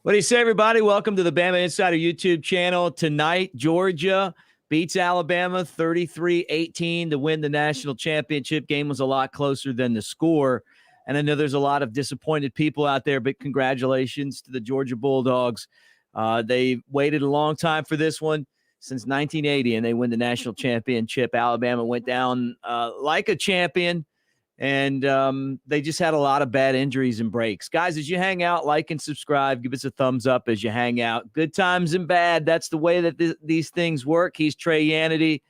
What do you say, everybody? Welcome to the BamaInsider YouTube channel. Tonight, Georgia beats Alabama 33-18 to win the national championship. Game was a lot closer than the score. And I know there's a lot of disappointed people out there, but congratulations to the Georgia Bulldogs. They waited a long time for this one, since 1980, and they win the national championship. Alabama went down like a champion. And they just had a lot of bad injuries and breaks. Guys, as you hang out, like and subscribe. Give us a thumbs up as you hang out. Good times and bad. That's the way that these things work. He's Trey Yanity,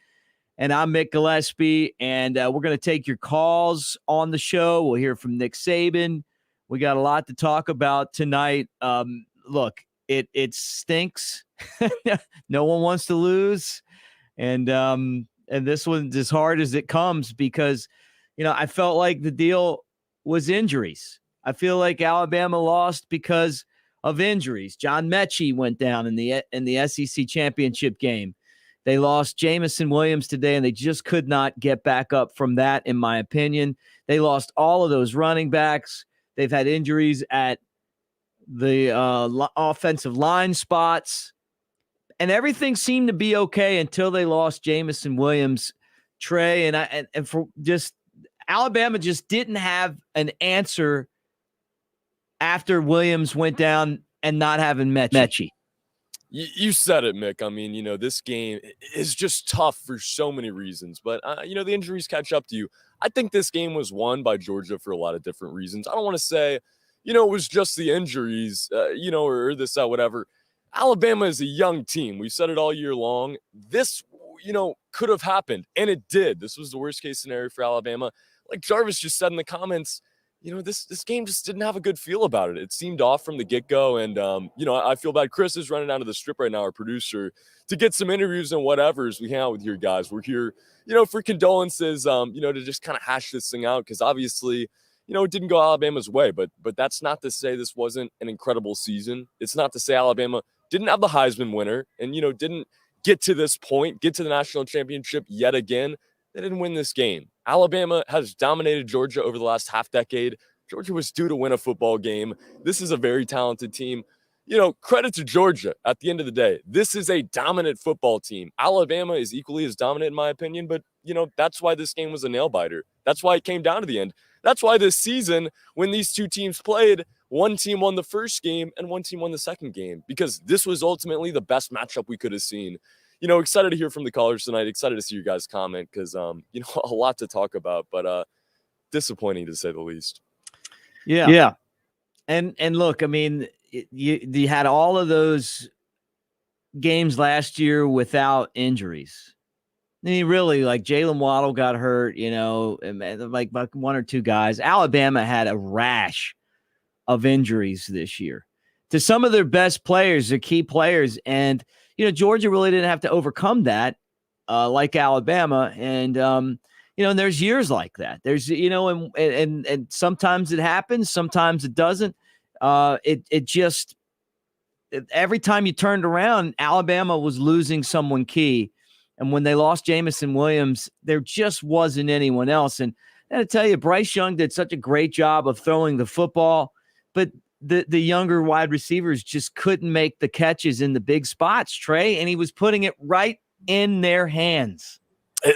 and I'm Mick Gillispie. And we're going to take your calls on the show. We'll hear from Nick Saban. We got a lot to talk about tonight. Look, it stinks. No one wants to lose. And this one's as hard as it comes because – I felt like the deal was injuries. I feel like Alabama lost because of injuries. John Mechie went down in the SEC championship game. They lost Jamison Williams today, and they just could not get back up from that, in my opinion. They lost all of those running backs. They've had injuries at the offensive line spots, and everything seemed to be okay until they lost Jamison Williams, Trey, and for just Alabama just didn't have an answer after Williams went down and not having Mechie. You said it, Mick. I mean, this game is just tough for so many reasons. But, the injuries catch up to you. I think this game was won by Georgia for a lot of different reasons. I don't want to say, it was just the injuries, or this, whatever. Alabama is a young team. We've said it all year long. This, could have happened, and it did. This was the worst-case scenario for Alabama. Like Jarvis just said in the comments, this game just didn't have a good feel about it. It seemed off from the get-go, and, I feel bad. Chris is running down to the strip right now, our producer, to get some interviews and whatever as we hang out with your guys. We're here, for condolences, to just kind of hash this thing out because obviously, it didn't go Alabama's way, but that's not to say this wasn't an incredible season. It's not to say Alabama didn't have the Heisman winner and, didn't get to this point, get to the national championship yet again. They didn't win this game. Alabama has dominated Georgia over the last half decade. Georgia was due to win a football game. This is a very talented team. Credit to Georgia at the end of the day. This is a dominant football team. Alabama is equally as dominant in my opinion, but, that's why this game was a nail-biter. That's why it came down to the end. That's why this season, when these two teams played, one team won the first game and one team won the second game because this was ultimately the best matchup we could have seen. Excited to hear from the callers tonight. Excited to see you guys comment because, a lot to talk about, but disappointing to say the least. Yeah. And look, I mean, you had all of those games last year without injuries. I mean, really, like Jalen Waddle got hurt, and like one or two guys. Alabama had a rash of injuries this year to some of their best players, their key players, and Georgia really didn't have to overcome that like Alabama. And, and there's years like that. There's, and sometimes it happens. Sometimes it doesn't. It just, every time you turned around, Alabama was losing someone key. And when they lost Jamison Williams, there just wasn't anyone else. And I gotta tell you, Bryce Young did such a great job of throwing the football, but the younger wide receivers just couldn't make the catches in the big spots, Trey, and he was putting it right in their hands.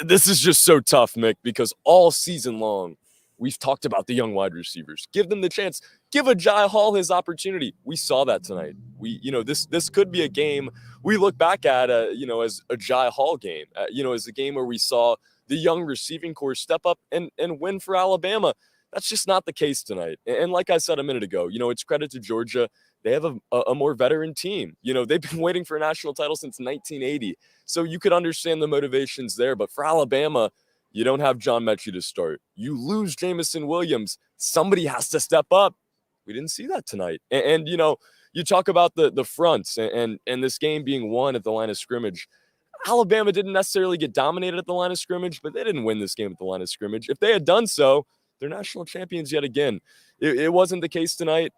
This is just so tough, Mick, because all season long, we've talked about the young wide receivers. Give them the chance. Give Ajay Hall his opportunity. We saw that tonight. This could be a game we look back at, as Ajay Hall game, as a game where we saw the young receiving corps step up and win for Alabama. That's just not the case tonight. And like I said a minute ago, it's credit to Georgia. They have a more veteran team. They've been waiting for a national title since 1980. So you could understand the motivations there. But for Alabama, you don't have John Mechie to start. You lose Jamison Williams. Somebody has to step up. We didn't see that tonight. And you talk about the fronts and this game being won at the line of scrimmage. Alabama didn't necessarily get dominated at the line of scrimmage, but they didn't win this game at the line of scrimmage. If they had done so, they're national champions yet again. It wasn't the case tonight.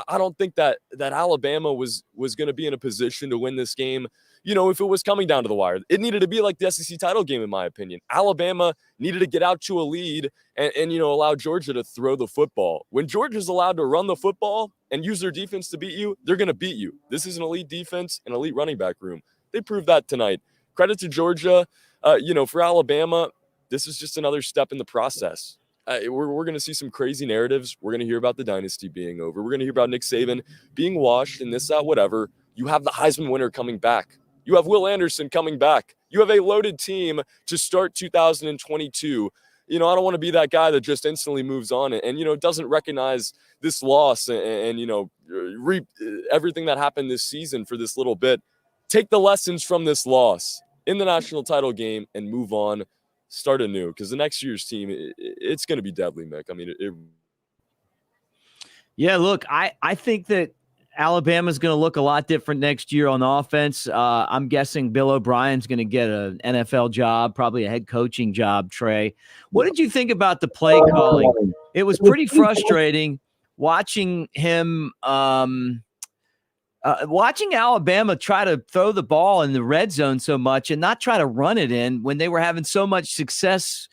I don't think that Alabama was going to be in a position to win this game. If it was coming down to the wire, it needed to be like the SEC title game, in my opinion. Alabama needed to get out to a lead and allow Georgia to throw the football. When Georgia's allowed to run the football and use their defense to beat you, they're going to beat you. This is an elite defense, an elite running back room. They proved that tonight. Credit to Georgia. For Alabama, this is just another step in the process. We're going to see some crazy narratives. We're going to hear about the dynasty being over. We're going to hear about Nick Saban being washed and this, that, whatever. You have the Heisman winner coming back. You have Will Anderson coming back. You have a loaded team to start 2022. I don't want to be that guy that just instantly moves on and doesn't recognize this loss and reap everything that happened this season for this little bit. Take the lessons from this loss in the national title game and move on. Start anew, because the next year's team, it's going to be deadly, Mick. I mean, Yeah, look, I think that Alabama's going to look a lot different next year on offense. I'm guessing Bill O'Brien's going to get an NFL job, probably a head coaching job, Trey. What did you think about the play calling? It was pretty frustrating watching him watching Alabama try to throw the ball in the red zone so much and not try to run it in when they were having so much success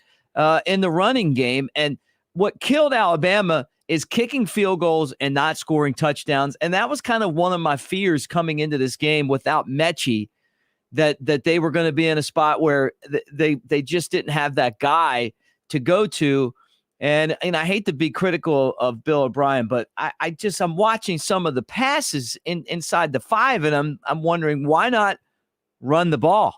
in the running game. And what killed Alabama is kicking field goals and not scoring touchdowns. And that was kind of one of my fears coming into this game without Mechie, that they were going to be in a spot where they just didn't have that guy to go to. And I hate to be critical of Bill O'Brien, but I'm watching some of the passes inside the 5, and I'm wondering, why not run the ball?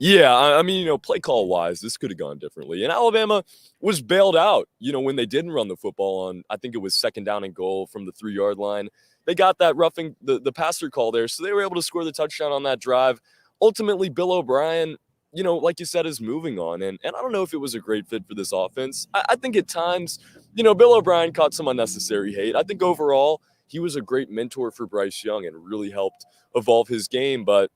Yeah, I mean, play call wise, this could have gone differently. And Alabama was bailed out, when they didn't run the football on, I think it was 2nd down and goal from the 3-yard line. They got that roughing the passer call there, so they were able to score the touchdown on that drive. Ultimately, Bill O'Brien, like you said, is moving on. And I don't know if it was a great fit for this offense. I think at times, Bill O'Brien caught some unnecessary hate. I think overall, he was a great mentor for Bryce Young and really helped evolve his game. But,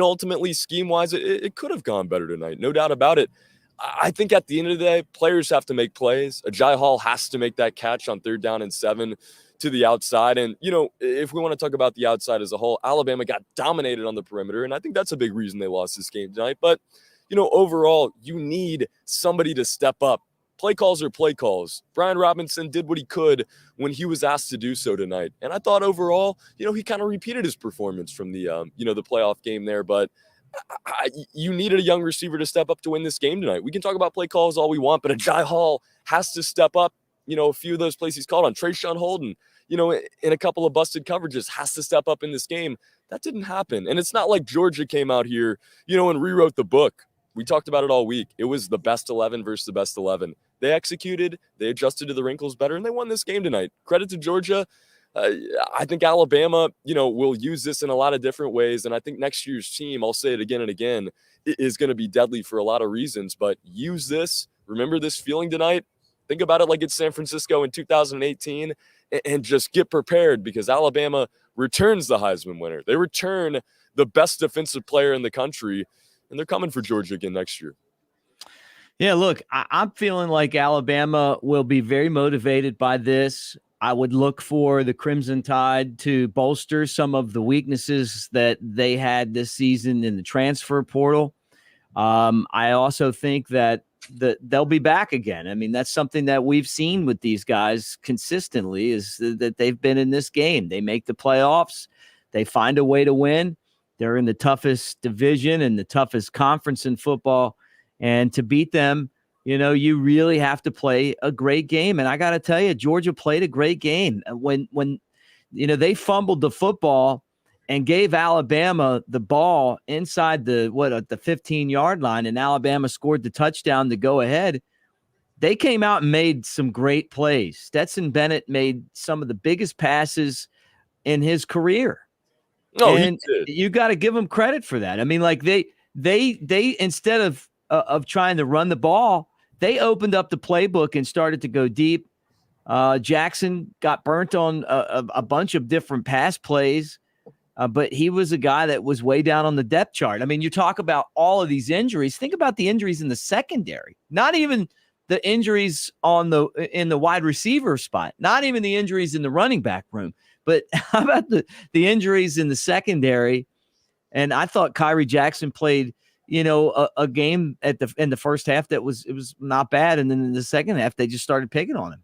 ultimately, scheme-wise, it could have gone better tonight. No doubt about it. I think at the end of the day, players have to make plays. Ajay Hall has to make that catch on 3rd down and 7 to the outside. And, if we want to talk about the outside as a whole, Alabama got dominated on the perimeter. And I think that's a big reason they lost this game tonight. But, overall, you need somebody to step up. Play calls are play calls. Brian Robinson did what he could when he was asked to do so tonight. And I thought overall, he kind of repeated his performance from the, the playoff game there. But you needed a young receiver to step up to win this game tonight. We can talk about play calls all we want, but Ajay Hall has to step up. A few of those plays he's called on. Trayshawn Holden, in a couple of busted coverages, has to step up in this game. That didn't happen. And it's not like Georgia came out here, and rewrote the book. We talked about it all week. It was the best 11 versus the best 11. They executed, they adjusted to the wrinkles better, and they won this game tonight. Credit to Georgia. I think Alabama, will use this in a lot of different ways. And I think next year's team, I'll say it again and again, is going to be deadly for a lot of reasons. But use this. Remember this feeling tonight. Think about it like it's San Francisco in 2018 and just get prepared, because Alabama returns the Heisman winner. They return the best defensive player in the country, and they're coming for Georgia again next year. Yeah, look, I'm feeling like Alabama will be very motivated by this. I would look for the Crimson Tide to bolster some of the weaknesses that they had this season in the transfer portal. I also think that they'll be back again. I mean, that's something that we've seen with these guys consistently, is that they've been in this game. They make the playoffs. They find a way to win. They're in the toughest division and the toughest conference in football. And to beat them, you really have to play a great game. And I got to tell you, Georgia played a great game. When they fumbled the football and gave Alabama the ball inside the 15-yard line, and Alabama scored the touchdown to go ahead, they came out and made some great plays. Stetson Bennett made some of the biggest passes in his career. No, and you got to give them credit for that. I mean, like they instead of trying to run the ball, they opened up the playbook and started to go deep. Jackson got burnt on a bunch of different pass plays, but he was a guy that was way down on the depth chart. I mean, you talk about all of these injuries. Think about the injuries in the secondary, not even the injuries in the wide receiver spot, not even the injuries in the running back room, but how about the injuries in the secondary? And I thought Kyrie Jackson played, a game in the first half it was not bad, and then in the second half they just started picking on him.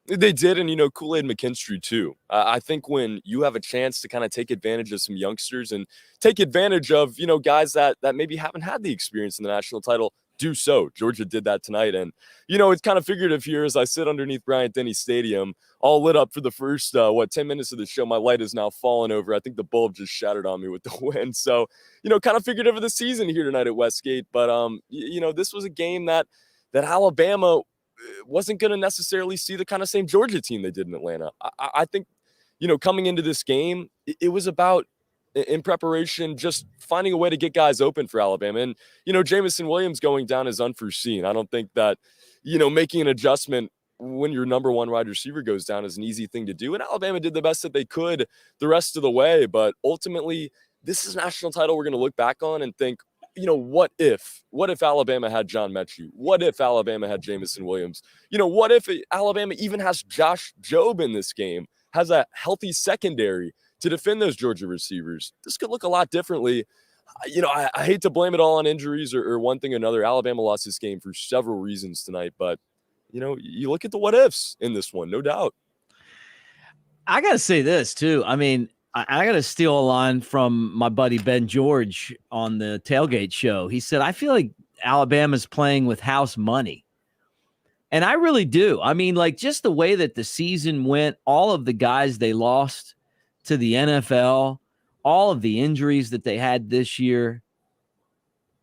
They did, and Kool-Aid McKinstry too. I think when you have a chance to kind of take advantage of some youngsters and take advantage of guys that maybe haven't had the experience in the national title, do so. Georgia did that tonight, and it's kind of figurative here as I sit underneath Bryant-Denny Stadium, all lit up for the first 10 minutes of the show. My light is now falling over. I think the bulb just shattered on me with the wind. So kind of figurative of the season here tonight at Westgate. But this was a game that Alabama wasn't going to necessarily see the kind of same Georgia team they did in Atlanta. I think, coming into this game, it was about, in preparation, just finding a way to get guys open for Alabama. And, Jamison Williams going down is unforeseen. I don't think that, making an adjustment when your number one wide receiver goes down is an easy thing to do. And Alabama did the best that they could the rest of the way. But ultimately, this is a national title we're going to look back on and think, what if Alabama had John Mechie? What if Alabama had Jamison Williams? What if Alabama even has Josh Jobe in this game, has a healthy secondary to defend those Georgia receivers? This could look a lot differently. I hate to blame it all on injuries or one thing or another. Alabama lost this game for several reasons tonight, but, you look at the what ifs in this one, no doubt. I got to say this too. I mean, I got to steal a line from my buddy Ben George on the Tailgate show. He said, I feel like Alabama's playing with house money. And I really do. I mean, like, just the way that the season went, all of the guys they lost to the NFL, all of the injuries that they had this year.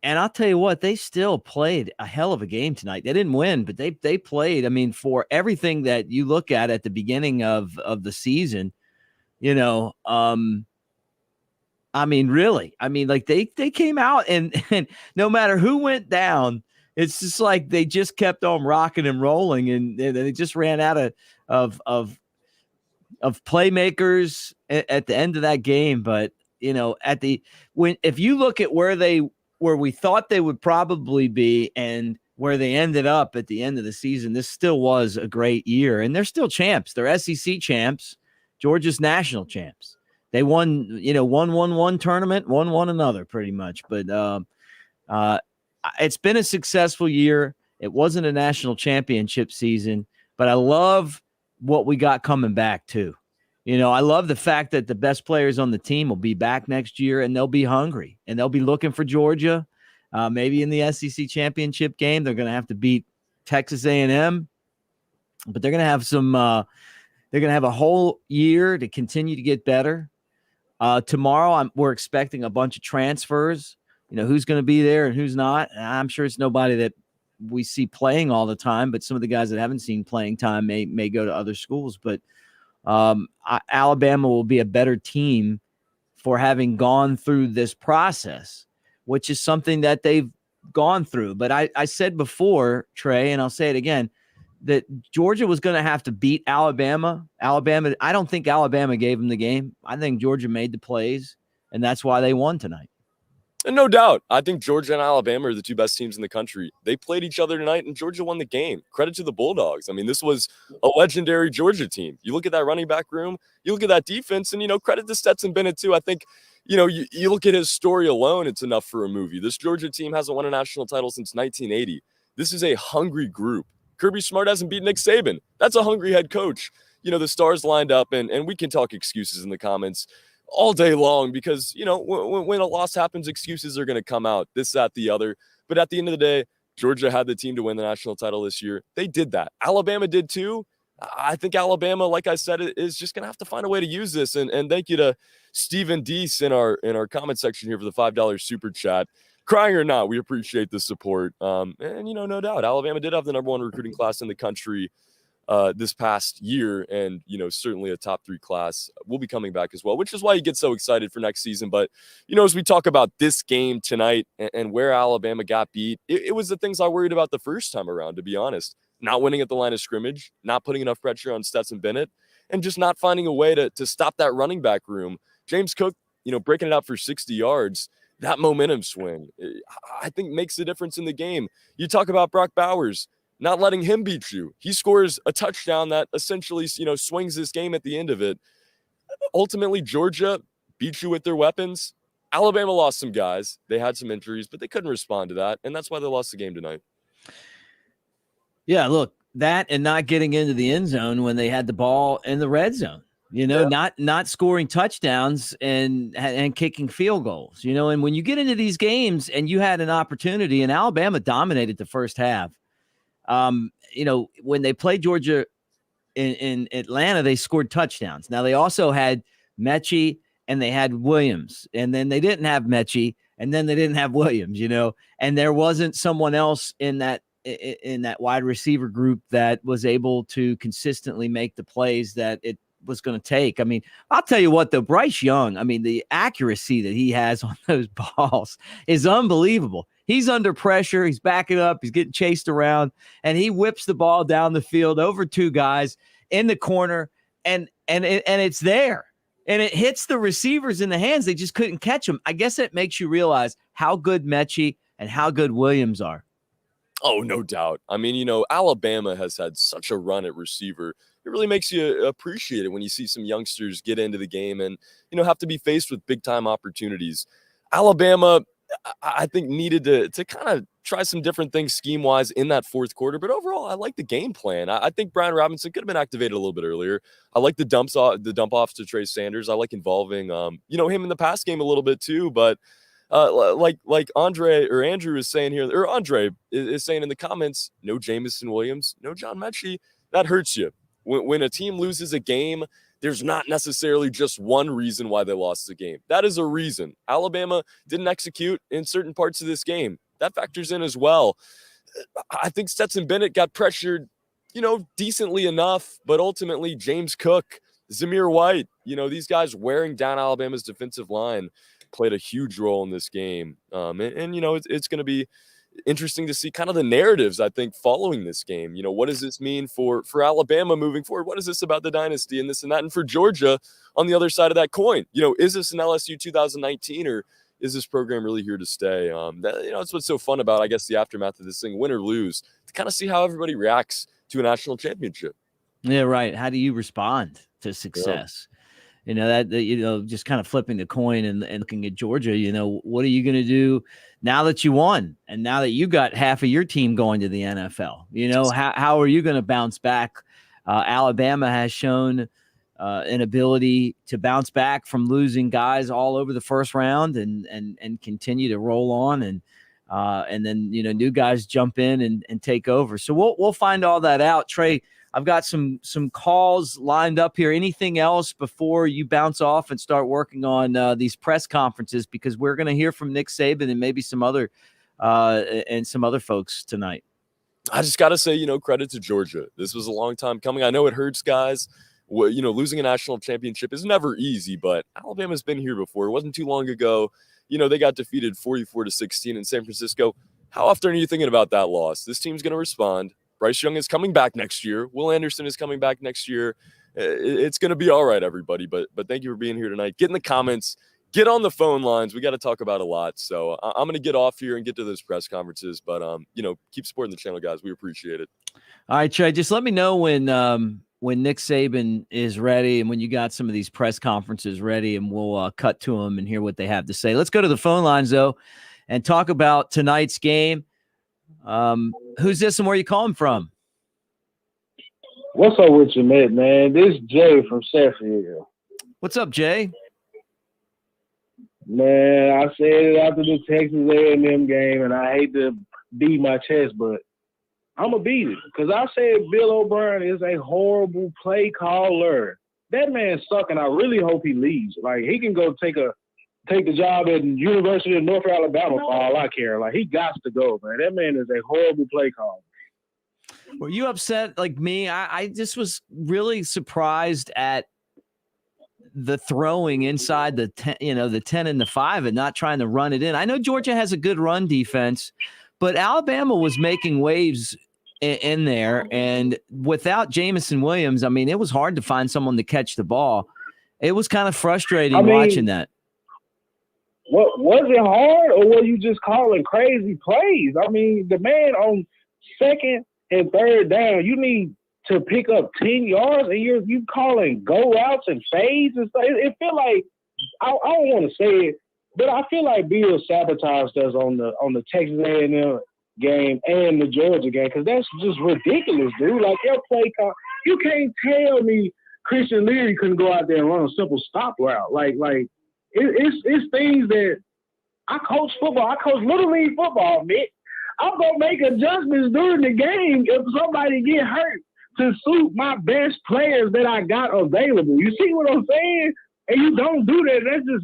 And I'll tell you what, they still played a hell of a game tonight. They didn't win, but they played. I mean, for everything that you look at the beginning of the season, I mean, really, like they came out and no matter who went down, it's just like they just kept on rocking and rolling, and they just ran out of playmakers at the end of that game. But if you look at where we thought they would probably be and where they ended up at the end of the season, this still was a great year, and they're still champs. They're SEC champs. Georgia's national champs. They won, one tournament, won another pretty much. But it's been a successful year. It wasn't a national championship season, but I love what we got coming back too. I love the fact that the best players on the team will be back next year, and they'll be hungry, and they'll be looking for Georgia. Maybe in the SEC championship game, they're going to have to beat Texas A&M, but they're going to have some they're going to have a whole year to continue to get better. Tomorrow, we're expecting a bunch of transfers. Who's going to be there and who's not. I'm sure it's nobody that we see playing all the time, but some of the guys that haven't seen playing time may go to other schools. But Alabama will be a better team for having gone through this process, which is something that they've gone through. But I said before, Trey, and I'll say it again, that Georgia was going to have to beat Alabama. I don't think Alabama gave them the game. I think Georgia made the plays, and that's why they won tonight. And no doubt, I think Georgia and Alabama are the two best teams in the country. They played each other tonight, and Georgia won the game. Credit to the Bulldogs. I mean, this was a legendary Georgia team. You look at that running back room, you look at that defense, and, credit to Stetson Bennett, too. I think, you look at his story alone, it's enough for a movie. This Georgia team hasn't won a national title since 1980. This is a hungry group. Kirby Smart hasn't beat Nick Saban. That's a hungry head coach. The stars lined up, and we can talk excuses in the comments all day long because, when a loss happens, excuses are going to come out, this, that, the other. But at the end of the day, Georgia had the team to win the national title this year. They did that. Alabama did too. I think Alabama, like I said, is just going to have to find a way to use this. And thank you to Stephen Deese in our comment section here for the $5 super chat. Crying or not, we appreciate the support. And, no doubt, Alabama did have the number one recruiting class in the country this past year. And, certainly a top 3 class will be coming back as well, which is why you get so excited for next season. But, as we talk about this game tonight and where Alabama got beat, it was the things I worried about the first time around, to be honest. Not winning at the line of scrimmage, not putting enough pressure on Stetson Bennett, and just not finding a way to stop that running back room. James Cook, breaking it out for 60 yards. That momentum swing, I think, makes the difference in the game. You talk about Brock Bowers. not letting him beat you. He scores a touchdown that essentially, swings this game at the end of it. Ultimately, Georgia beat you with their weapons. Alabama lost some guys. They had some injuries, but they couldn't respond to that, and that's why they lost the game tonight. Yeah, look, that and not getting into the end zone when they had the ball in the red zone. Not scoring touchdowns and kicking field goals, and when you get into these games and you had an opportunity, and Alabama dominated the first half. When they played Georgia in Atlanta, they scored touchdowns. Now they also had Mechie and they had Williams, and then they didn't have Mechie, and then they didn't have Williams, and there wasn't someone else in that wide receiver group that was able to consistently make the plays that it was going to take. I mean, I'll tell you what, though, Bryce Young, the accuracy that he has on those balls is unbelievable. He's under pressure. He's backing up. He's getting chased around, and he whips the ball down the field over two guys in the corner, and it's there, and it hits the receivers in the hands. They just couldn't catch him. I guess it makes you realize how good Mechie and how good Williams are. Oh, no doubt. Alabama has had such a run at receiver. It really makes you appreciate it when you see some youngsters get into the game and, have to be faced with big-time opportunities. Alabama, I think, needed to kind of try some different things scheme-wise in that fourth quarter. But overall, I like the game plan. I think Brian Robinson could have been activated a little bit earlier. I like the dump-offs to Trey Sanders. I like involving, him in the pass game a little bit too. But like Andre or Andrew is saying here, or Andre is saying in the comments, no Jamison Williams, no John Mechie. That hurts you. When a team loses a game, there's not necessarily just one reason why they lost the game. That is a reason. Alabama didn't execute in certain parts of this game. That factors in as well. I think Stetson Bennett got pressured, decently enough, but ultimately James Cook, Zamir White, these guys wearing down Alabama's defensive line played a huge role in this game. It's going to be interesting to see kind of the narratives, I think, following this game. What does this mean for Alabama moving forward? What is this about the dynasty and this and that? And for Georgia on the other side of that coin, is this an LSU 2019 or is this program really here to stay? That's what's so fun about, I guess, the aftermath of this thing, win or lose, to kind of see how everybody reacts to a national championship. Yeah, right. How do you respond to success? Yeah. Just kind of flipping the coin and looking at Georgia, what are you going to do now that you won and now that you got half of your team going to the NFL? How are you going to bounce back? Alabama has shown an ability to bounce back from losing guys all over the first round and continue to roll on and then new guys jump in and take over. So we'll find all that out. Trey, I've got some calls lined up here. Anything else before you bounce off and start working on these press conferences? Because we're going to hear from Nick Saban and maybe some other folks tonight. I just got to say, credit to Georgia. This was a long time coming. I know it hurts guys. Losing a national championship is never easy, but Alabama's been here before. It wasn't too long ago. They got defeated 44-16 in San Francisco. How often are you thinking about that loss? This team's going to respond. Bryce Young is coming back next year. Will Anderson is coming back next year. It's going to be all right, everybody. But thank you for being here tonight. Get in the comments. Get on the phone lines. We got to talk about a lot. So I'm going to get off here and get to those press conferences. But, keep supporting the channel, guys. We appreciate it. All right, Trey, just let me know when Nick Saban is ready and when you got some of these press conferences ready, and we'll cut to them and hear what they have to say. Let's go to the phone lines, though, and talk about tonight's game. Who's this and where you calling from? What's up with you, Mick, man? This is Jay from Sheffield. What's up, Jay? Man, I said it after the Texas A&M game, and I hate to beat my chest, but I'm going to beat it. Because I said Bill O'Brien is a horrible play caller. That man suck, and I really hope he leaves. Like, he can go take the job at University of North Alabama for all I care. Like, he got to go, man. That man is a horrible play caller. Were you upset like me? I just was really surprised at the throwing inside the 10, the 10 and the 5 and not trying to run it in. I know Georgia has a good run defense, but Alabama was making waves in there. And without Jamison Williams, it was hard to find someone to catch the ball. It was kind of frustrating watching that. What was it hard, or were you just calling crazy plays? The man on second and third down, you need to pick up 10 yards, and you calling go routes and fades and stuff. It feel like I don't want to say it, but I feel like Bill sabotaged us on the Texas A&M game and the Georgia game, because that's just ridiculous, dude. Like, your play call, you can't tell me Christian Leary couldn't go out there and run a simple stop route. Like it's things that I coach football. I coach Little League football, Mick. I'm gonna make adjustments during the game if somebody get hurt to suit my best players that I got available. You see what I'm saying? And you don't do that.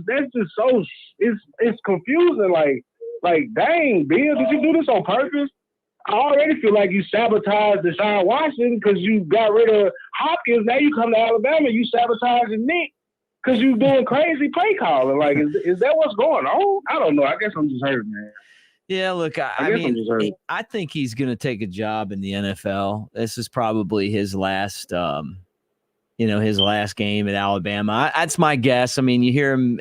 That's just so it's confusing. Like, dang, Bill, did you do this on purpose? I already feel like you sabotaged Deshaun Watson because you got rid of Hopkins. Now you come to Alabama, you sabotaging Nick because you doing crazy play calling. Like, is that what's going on? I don't know. I guess I'm just hurt, man. Yeah, look, I mean, I think he's going to take a job in the NFL. This is probably his last, his last game at Alabama. That's my guess. I mean, you hear him,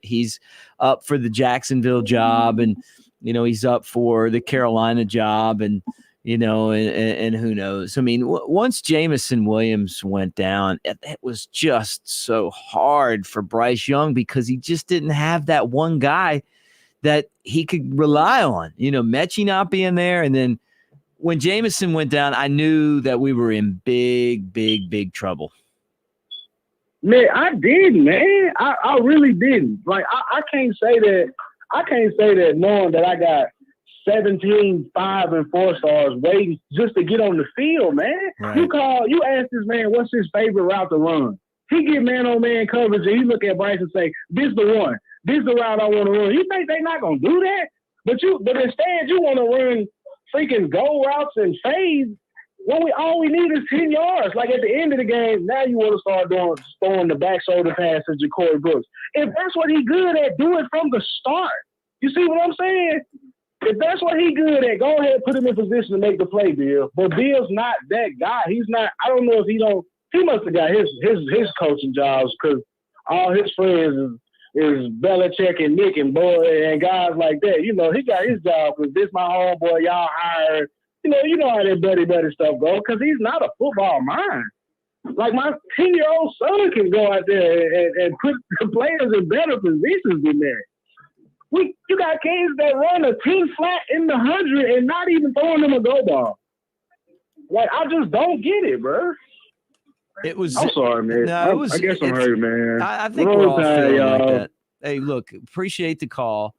he's up for the Jacksonville job, and, he's up for the Carolina job, and, and who knows? I mean, once Jamison Williams went down, it was just so hard for Bryce Young because he just didn't have that one guy that he could rely on, Mechie not being there. And then when Jamison went down, I knew that we were in big, big, big trouble. Man, I didn't, man. I really didn't. Like, I can't say that. I can't say that knowing that I got 17 5 and 4 stars waiting just to get on the field, man. Right. You ask this man what's his favorite route to run. He get man-on-man coverage, and he look at Bryce and say, this the one. This is the route I want to run. You think they're not going to do that? But instead you want to run freaking go routes and fades when all we need is 10 yards. Like, at the end of the game, now you want to start throwing the back shoulder pass to Ja'Cory Brooks. If that's what he good at, do it from the start. You see what I'm saying? If that's what he good at, go ahead and put him in position to make the play, Bill. But Bill's not that guy. He's not. I don't know if he must have got his coaching jobs because all his friends is Belichick and Mick and Boy and guys like that. He got his job because this my homeboy y'all hired. You know how that buddy stuff goes because he's not a football mind. Like, my 10-year-old son can go out there and put the players in better positions than that. You got kids that run a 10 flat in the 100 and not even throwing them a go ball. Like, I just don't get it, bro. I'm sorry, man. No, I guess I'm hurt, man. I think we're all feeling like that. Hey, look, appreciate the call.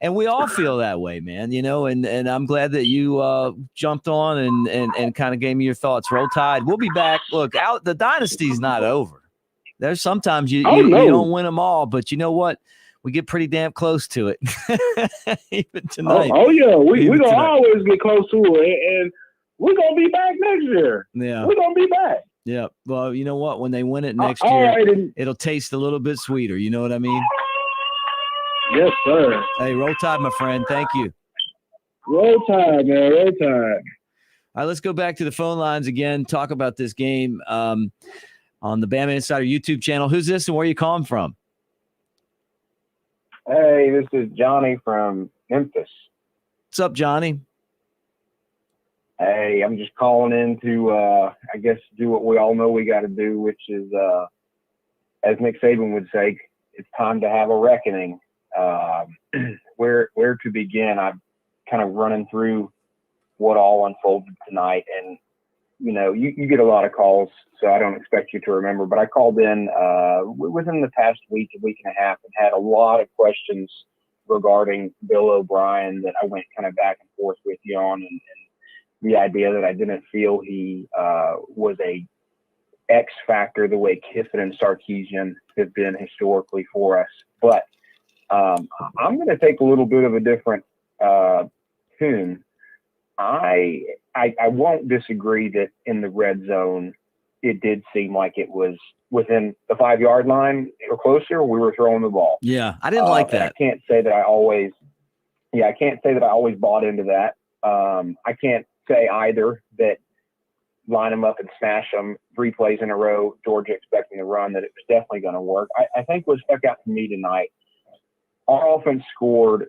And we all feel that way, man, and I'm glad that you jumped on and kind of gave me your thoughts. Roll Tide. We'll be back. Look, the dynasty's not over. There's sometimes you don't win them all, but you know what? We get pretty damn close to it. Even tonight. Oh yeah. We're going to always get close to it, and we're going to be back next year. Yeah. We're going to be back. Yeah. Well, you know what? When they win it next year, it'll taste a little bit sweeter. You know what I mean? Yes, sir. Hey, Roll Tide, my friend. Thank you. Roll Tide, man. Roll Tide. All right, let's go back to the phone lines again, talk about this game on the Bama Insider YouTube channel. Who's this and where are you calling from? Hey, this is Johnny from Memphis. What's up, Johnny? Hey, I'm just calling in to, I guess, do what we all know we got to do, which is, as Nick Saban would say, it's time to have a reckoning. Where to begin? I'm kind of running through what all unfolded tonight, and you get a lot of calls, so I don't expect you to remember, but I called in within the past week and a half and had a lot of questions regarding Bill O'Brien that I went kind of back and forth with you on, and the idea that I didn't feel he was a X factor the way Kiffin and Sarkisian have been historically for us. But I'm going to take a little bit of a different tune. I won't disagree that in the red zone, it did seem like it was within the 5-yard line or closer. We were throwing the ball. Yeah, I didn't like that. I can't say that I always bought into that. I can't say either that line them up and smash them 3 plays in a row, Georgia expecting to run, that it was definitely going to work. I think what stuck out to me tonight, our offense scored,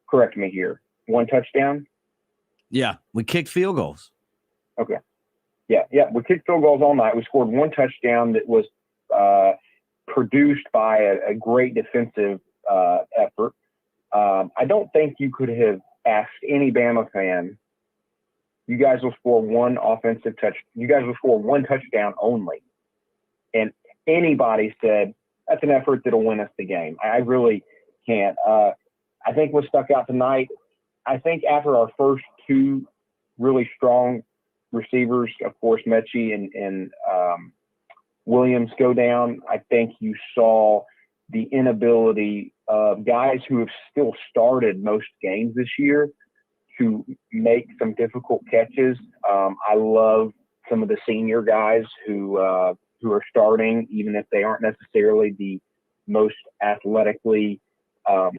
correct me here, 1 touchdown. Yeah, we kicked field goals. Okay. Yeah. We kicked field goals all night. We scored one touchdown that was produced by a great defensive effort. I don't think you could have asked any Bama fan, you guys will score one offensive touch. You guys will score one touchdown only. And anybody said, that's an effort that'll win us the game. I really can't. I think what stuck out tonight, I think after our first two really strong receivers, of course, Mechie and Williams go down, I think you saw the inability of guys who have still started most games this year to make some difficult catches. I love some of the senior guys who are starting, even if they aren't necessarily the most athletically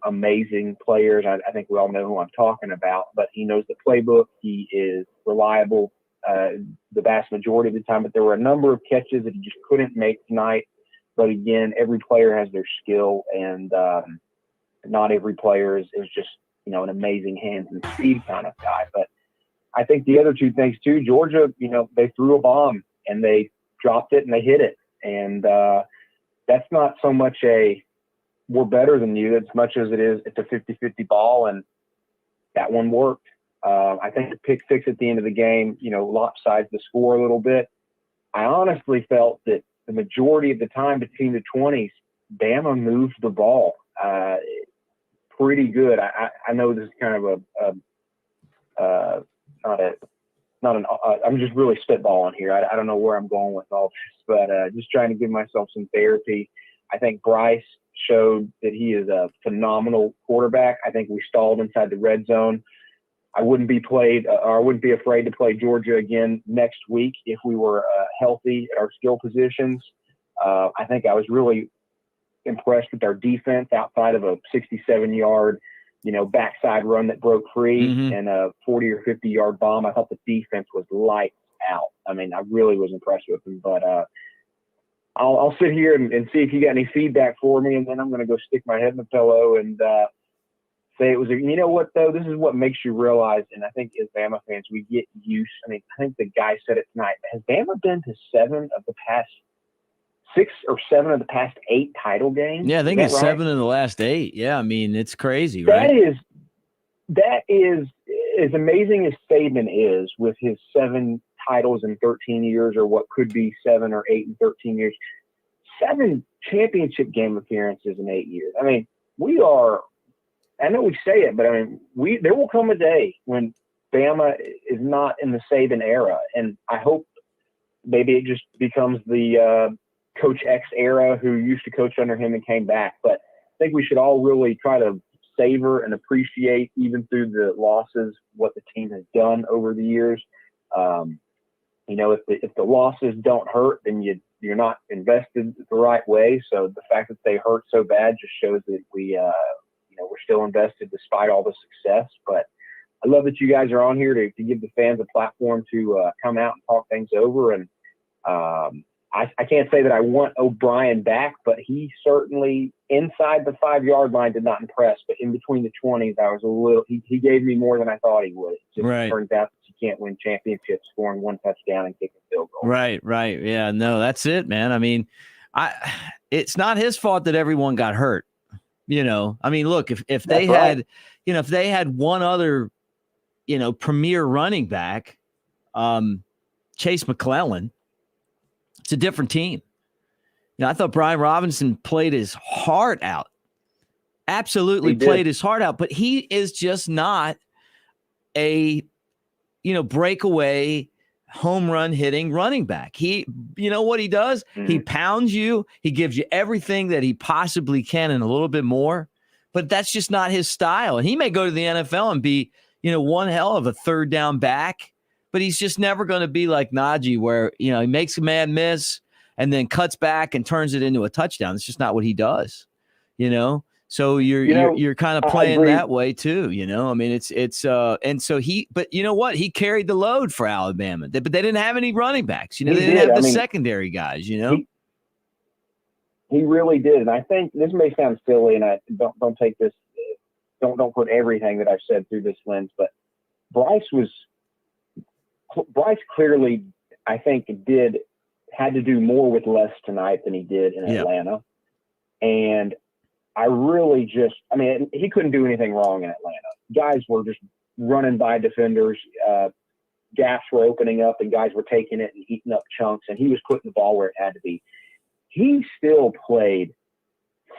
amazing players. I think we all know who I'm talking about, but he knows the playbook. He is reliable the vast majority of the time, but there were a number of catches that he just couldn't make tonight. But again, every player has their skill, and not every player is just, an amazing hands and speed kind of guy. But I think the other two things too, Georgia, they threw a bomb and they dropped it and they hit it. And that's not so much we're better than you as much as it is it's a 50-50 ball, and that one worked. I think the pick six at the end of the game, lopsides the score a little bit. I honestly felt that the majority of the time between the 20s, Bama moved the ball pretty good. I know this is kind of I'm just really spitballing here. I don't know where I'm going with all this, but just trying to give myself some therapy. I think Bryce showed that he is a phenomenal quarterback. I think we stalled inside the red zone. I wouldn't be afraid to play Georgia again next week if we were healthy at our skill positions. I think I was really impressed with our defense outside of a 67-yard, backside run that broke free and a 40 or 50-yard bomb. I thought the defense was lights out. I mean, I really was impressed with them. But I'll sit here and see if you got any feedback for me, and then I'm going to go stick my head in the pillow and say it was. You know what, though? This is what makes you realize, and I think as Bama fans, we get used. I mean, I think the guy said it tonight. Has Bama been to 6 or 7 of the past 8 title games? Yeah, I think it's right? 7 in the last 8. Yeah, I mean, it's crazy, right? That is as amazing as Saban is with his 7 titles in 13 years, or what could be 7 or 8 in 13 years. 7 championship game appearances in 8 years. I mean, we are. I know we say it, but I mean, there will come a day when Bama is not in the Saban era, and I hope maybe it just becomes the Coach X era, who used to coach under him and came back. But I think we should all really try to savor and appreciate, even through the losses, what the team has done over the years. If the losses don't hurt, then you're not invested the right way. So the fact that they hurt so bad just shows that we're still invested despite all the success. But I love that you guys are on here to give the fans a platform to come out and talk things over. And I can't say that I want O'Brien back, but he certainly inside the 5-yard line did not impress. But in between the 20s, I was a little. He gave me more than I thought he would. It just turns out that you can't win championships scoring one touchdown and kicking field goal. Right. Yeah, no, that's it, man. I mean, it's not his fault that everyone got hurt. I mean, look, if they had, if they had one other, premier running back, Chase McClellan, it's a different team. I thought Brian Robinson played his heart out. Absolutely played his heart out, but he is just not a, breakaway home run hitting running back. He, what he does? He pounds you. He gives you everything that he possibly can and a little bit more, but that's just not his style. And he may go to the NFL and be, one hell of a third down back, but he's just never going to be like Najee, where, he makes a man miss and then cuts back and turns it into a touchdown. It's just not what he does, So you're kind of playing that way too, I mean, it's and so but you know what? He carried the load for Alabama, but they didn't have any running backs. They didn't have the secondary guys. He really did, and I think this may sound silly, and I don't take this, don't put everything that I've said through this lens, but Bryce was Bryce clearly, I think, had to do more with less tonight than he did in Atlanta. And I really he couldn't do anything wrong in Atlanta. Guys were just running by defenders. Gaps were opening up and guys were taking it and eating up chunks, and he was putting the ball where it had to be. He still played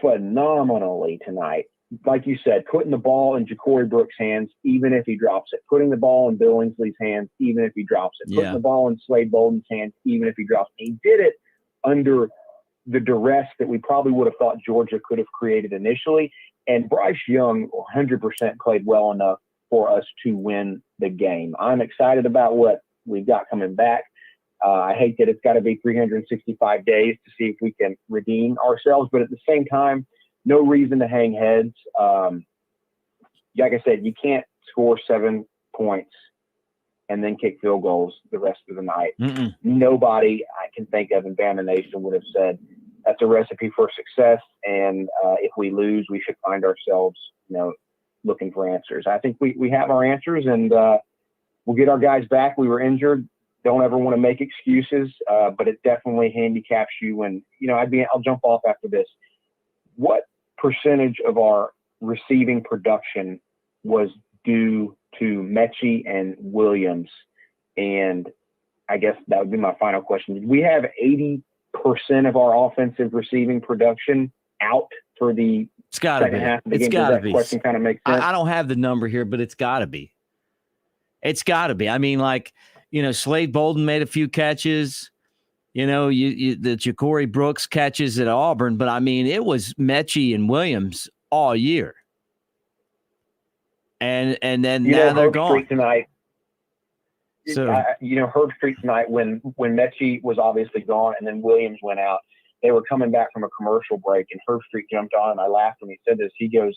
phenomenally tonight. Like you said, putting the ball in Ja'Cory Brooks' hands, even if he drops it. Putting the ball in Billingsley's hands, even if he drops it. Putting the ball in Slade Bolden's hands, even if he drops it. He did it under the duress that we probably would have thought Georgia could have created initially. And Bryce Young 100% played well enough for us to win the game. I'm excited about what we've got coming back. I hate that it's got to be 365 days to see if we can redeem ourselves, but at the same time, no reason to hang heads. Like I said, you can't score 7 points and then kick field goals the rest of the night. Nobody I can think of in Bama Nation would have said that's a recipe for success, and if we lose, we should find ourselves, looking for answers. I think we have our answers, and we'll get our guys back. We were injured. Don't ever want to make excuses, but it definitely handicaps you when, I'll jump off after this. What percentage of our receiving production was due to Mechie and Williams? And I guess that would be my final question. Did we have 80% of our offensive receiving production out for the second half of the game? It's got to Does that be. question kind of make sense? I don't have the number here, but it's got to be. It's got to be. I mean, Slade Bolden made a few catches. The Ja'Cory Brooks catches at Auburn, but I mean, it was Mechie and Williams all year. And then now they're gone tonight. So Herb Street tonight when Mechie was obviously gone and then Williams went out. They were coming back from a commercial break and Herb Street jumped on and I laughed when he said this. He goes,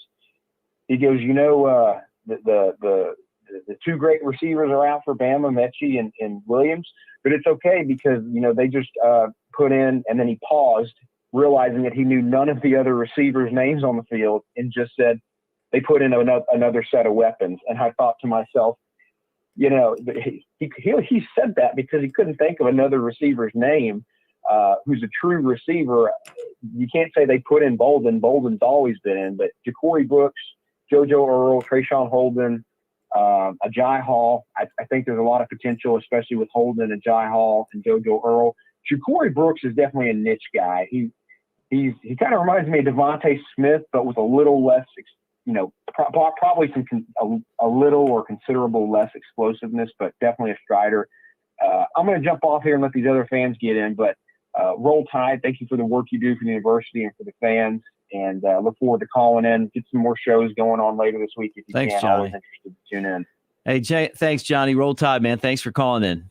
the two great receivers are out for Bama, Mechie and Williams, but it's okay because, they just put in, and then he paused, realizing that he knew none of the other receivers' names on the field and just said they put in another set of weapons. And I thought to myself, he said that because he couldn't think of another receiver's name who's a true receiver. You can't say they put in Bolden. Bolden's always been in, but Ja'Cory Brooks, JoJo Earl, Trayshawn Holden, Ajay Hall. I think there's a lot of potential, especially with Holden, Ajay Hall, and JoJo Earl. Ja'Cory Brooks is definitely a niche guy. He kind of reminds me of Devontae Smith, but with a little less, probably a little or considerable less explosiveness, but definitely a strider. I'm going to jump off here and let these other fans get in, but Roll Tide, thank you for the work you do for the university and for the fans. And look forward to calling in, get some more shows going on later this week if you Thanks, can. Johnny. Always interested to tune in. Hey, thanks, Johnny. Roll Tide, man. Thanks for calling in.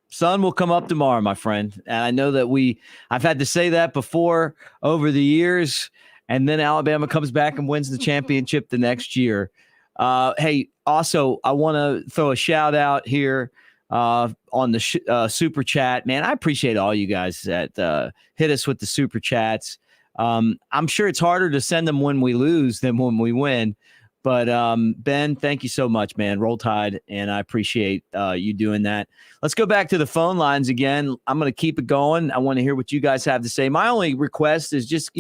Sun will come up tomorrow, my friend. And I know that I've had to say that before over the years, and then Alabama comes back and wins the championship the next year. Hey, also, I want to throw a shout out here on the super chat. Man, I appreciate all you guys that hit us with the super chats. I'm sure it's harder to send them when we lose than when we win. But Ben, thank you so much, man. Roll Tide, and I appreciate you doing that. Let's go back to the phone lines again. I'm going to keep it going. I want to hear what you guys have to say. My only request is just,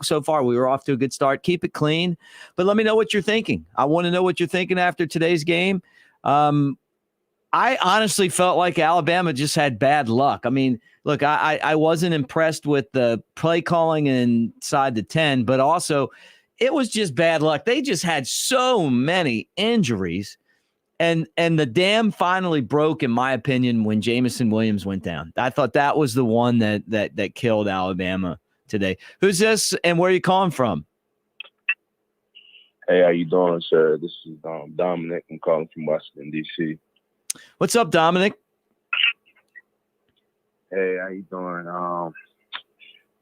so far we were off to a good start. Keep it clean, but let me know what you're thinking. I want to know what you're thinking after today's game. I honestly felt like Alabama just had bad luck. I mean, look, I wasn't impressed with the play calling inside the 10, but also it was just bad luck. They just had so many injuries, and the dam finally broke, in my opinion, when Jamison Williams went down. I thought that was the one that killed Alabama today. Who's this, and where are you calling from? Hey, how you doing, sir? This is Dominic. I'm calling from Washington, D.C. What's up, Dominic? Hey, how you doing?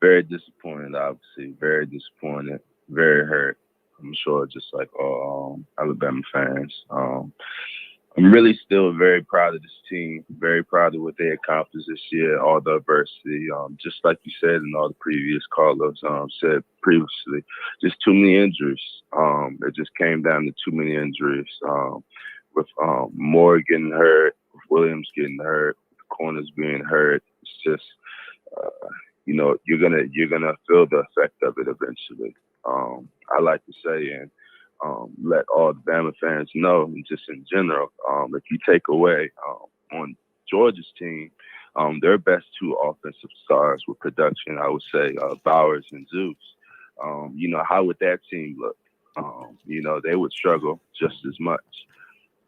Very disappointed, obviously. Very disappointed. Very hurt. I'm sure, just like all Alabama fans. I'm really still very proud of this team. Very proud of what they accomplished this year, all the adversity. Just like you said, and all the previous callers said previously, just too many injuries. It just came down to too many injuries. With Moore getting hurt, Williams getting hurt, the corners being hurt. It's just, you're gonna feel the effect of it eventually. I like to say and let all the Bama fans know, and just in general, if you take away on Georgia's team, their best two offensive stars with production, I would say Bowers and Zeus. How would that team look? They would struggle just as much.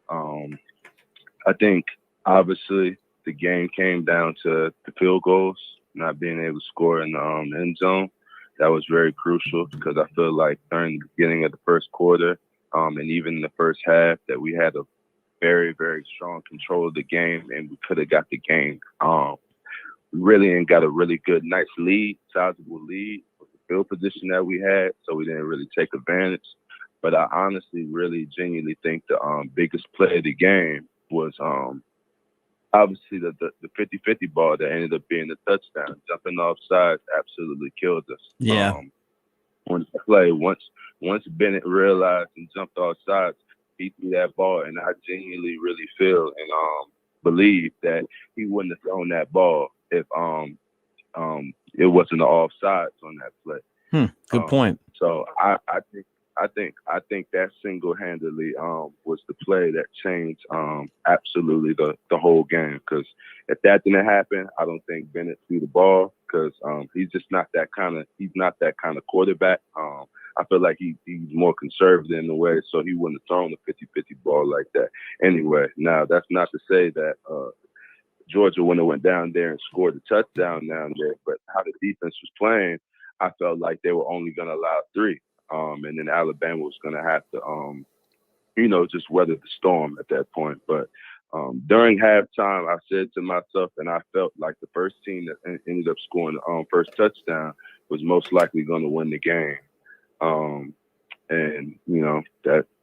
I think obviously the game came down to the field goals, not being able to score in the end zone. That was very crucial because I feel like during the beginning of the first quarter and even in the first half that we had a very, very strong control of the game and we could have got the game. We really ain't got a really good, nice lead, sizable lead with the field position that we had, so we didn't really take advantage. But I honestly, really, genuinely think the biggest play of the game was obviously the 50-50 ball that ended up being the touchdown. Jumping off sides absolutely killed us. Yeah. Once Bennett realized and jumped off sides, he threw that ball, and I genuinely really feel and believe that he wouldn't have thrown that ball if it wasn't the offsides on that play. Good point. So I think that single-handedly was the play that changed absolutely the whole game. Because if that didn't happen, I don't think Bennett threw the ball because he's just not that kind of quarterback. I feel like he's more conservative in a way, so he wouldn't have thrown the 50-50 ball like that. Anyway, now that's not to say that Georgia wouldn't have went down there and scored a touchdown down there, but how the defense was playing, I felt like they were only going to allow 3. And then Alabama was going to have to, just weather the storm at that point. But during halftime, I said to myself, and I felt like the first team that ended up scoring the first touchdown was most likely going to win the game.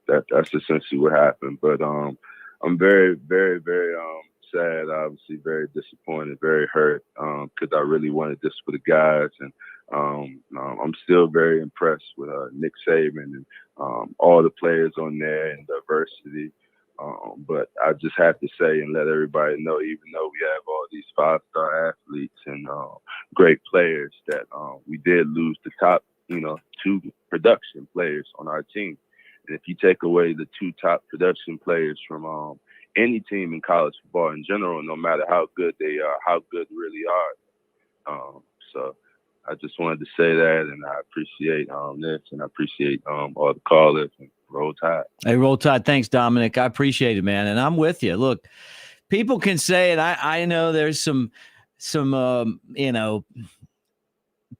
That's essentially what happened. But I'm very, very, very sad, obviously, very disappointed, very hurt, because I really wanted this for the guys. And I'm still very impressed with Nick Saban and all the players on there and diversity. But I just have to say and let everybody know, even though we have all these 5-star athletes and great players, that we did lose the top, 2 production players on our team. And if you take away the 2 top production players from any team in college football in general, no matter how good they are, how good really are. So I just wanted to say that, and I appreciate this, and I appreciate all the callers, and Roll Tide. Hey, Roll Tide. Thanks, Dominic. I appreciate it, man. And I'm with you. Look, people can say it. I know there's some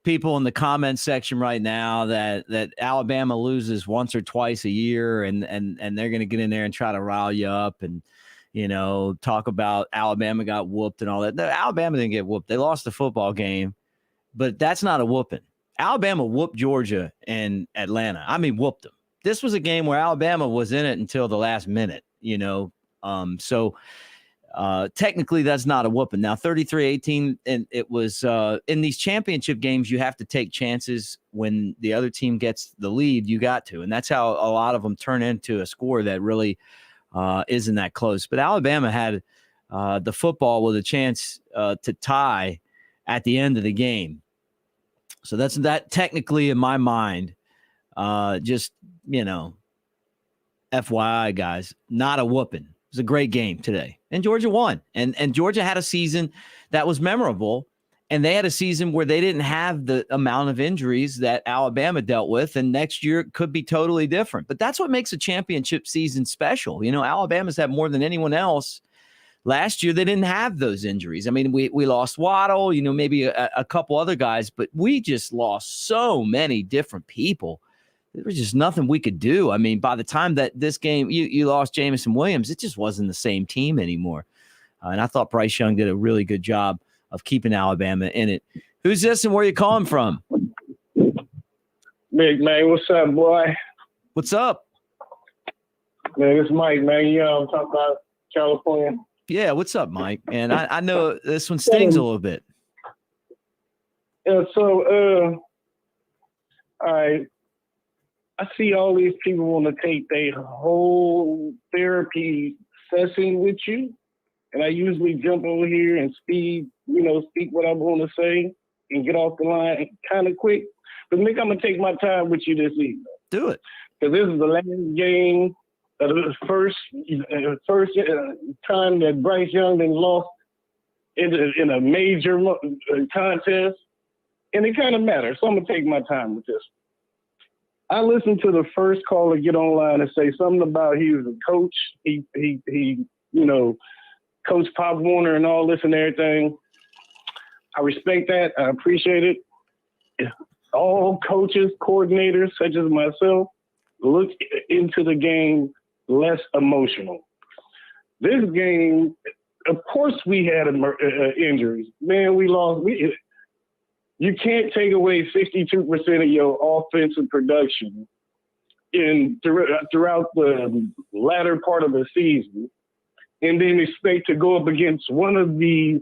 people in the comment section right now that Alabama loses once or twice a year, and they're going to get in there and try to rile you up and, talk about Alabama got whooped and all that. No, Alabama didn't get whooped. They lost the football game, but that's not a whooping. Alabama whooped Georgia and Atlanta. I mean, whooped them. This was a game where Alabama was in it until the last minute, So technically that's not a whooping. Now, 33-18, and it was in these championship games, you have to take chances when the other team gets the lead. You got to, and that's how a lot of them turn into a score that really isn't that close. But Alabama had the football with a chance to tie at the end of the game. So that's that technically in my mind, just, FYI, guys, not a whooping. It was a great game today. And Georgia won. And Georgia had a season that was memorable. And they had a season where they didn't have the amount of injuries that Alabama dealt with. And next year it could be totally different. But that's what makes a championship season special. Alabama's had more than anyone else. Last year, they didn't have those injuries. I mean, we lost Waddle, maybe a couple other guys, but we just lost so many different people. There was just nothing we could do. I mean, by the time that this game, you lost Jamison Williams, it just wasn't the same team anymore. And I thought Bryce Young did a really good job of keeping Alabama in it. Who's this and where you calling from? Mick, man, what's up, boy? What's up? Man, it's Mike, man. I'm talking about California. Yeah, what's up, Mike? And I know this one stings a little bit. Yeah, so, all right. I see all these people want to take their whole therapy session with you. and I usually jump over here and speak what I'm going to say and get off the line kind of quick. But Mick, I'm going to take my time with you this evening. Do it. Because this is the last game of the first time that Bryce Young then lost in a major contest. And it kind of matters. So I'm going to take my time with this. I listened to the first caller get online and say something about he was a coach. He Coach Pop Warner and all this and everything. I respect that. I appreciate it. All coaches, coordinators, such as myself, look into the game less emotional. This game, of course, we had injuries. Man, we lost. You can't take away 62% of your offensive production throughout the latter part of the season, and then expect to go up against one of the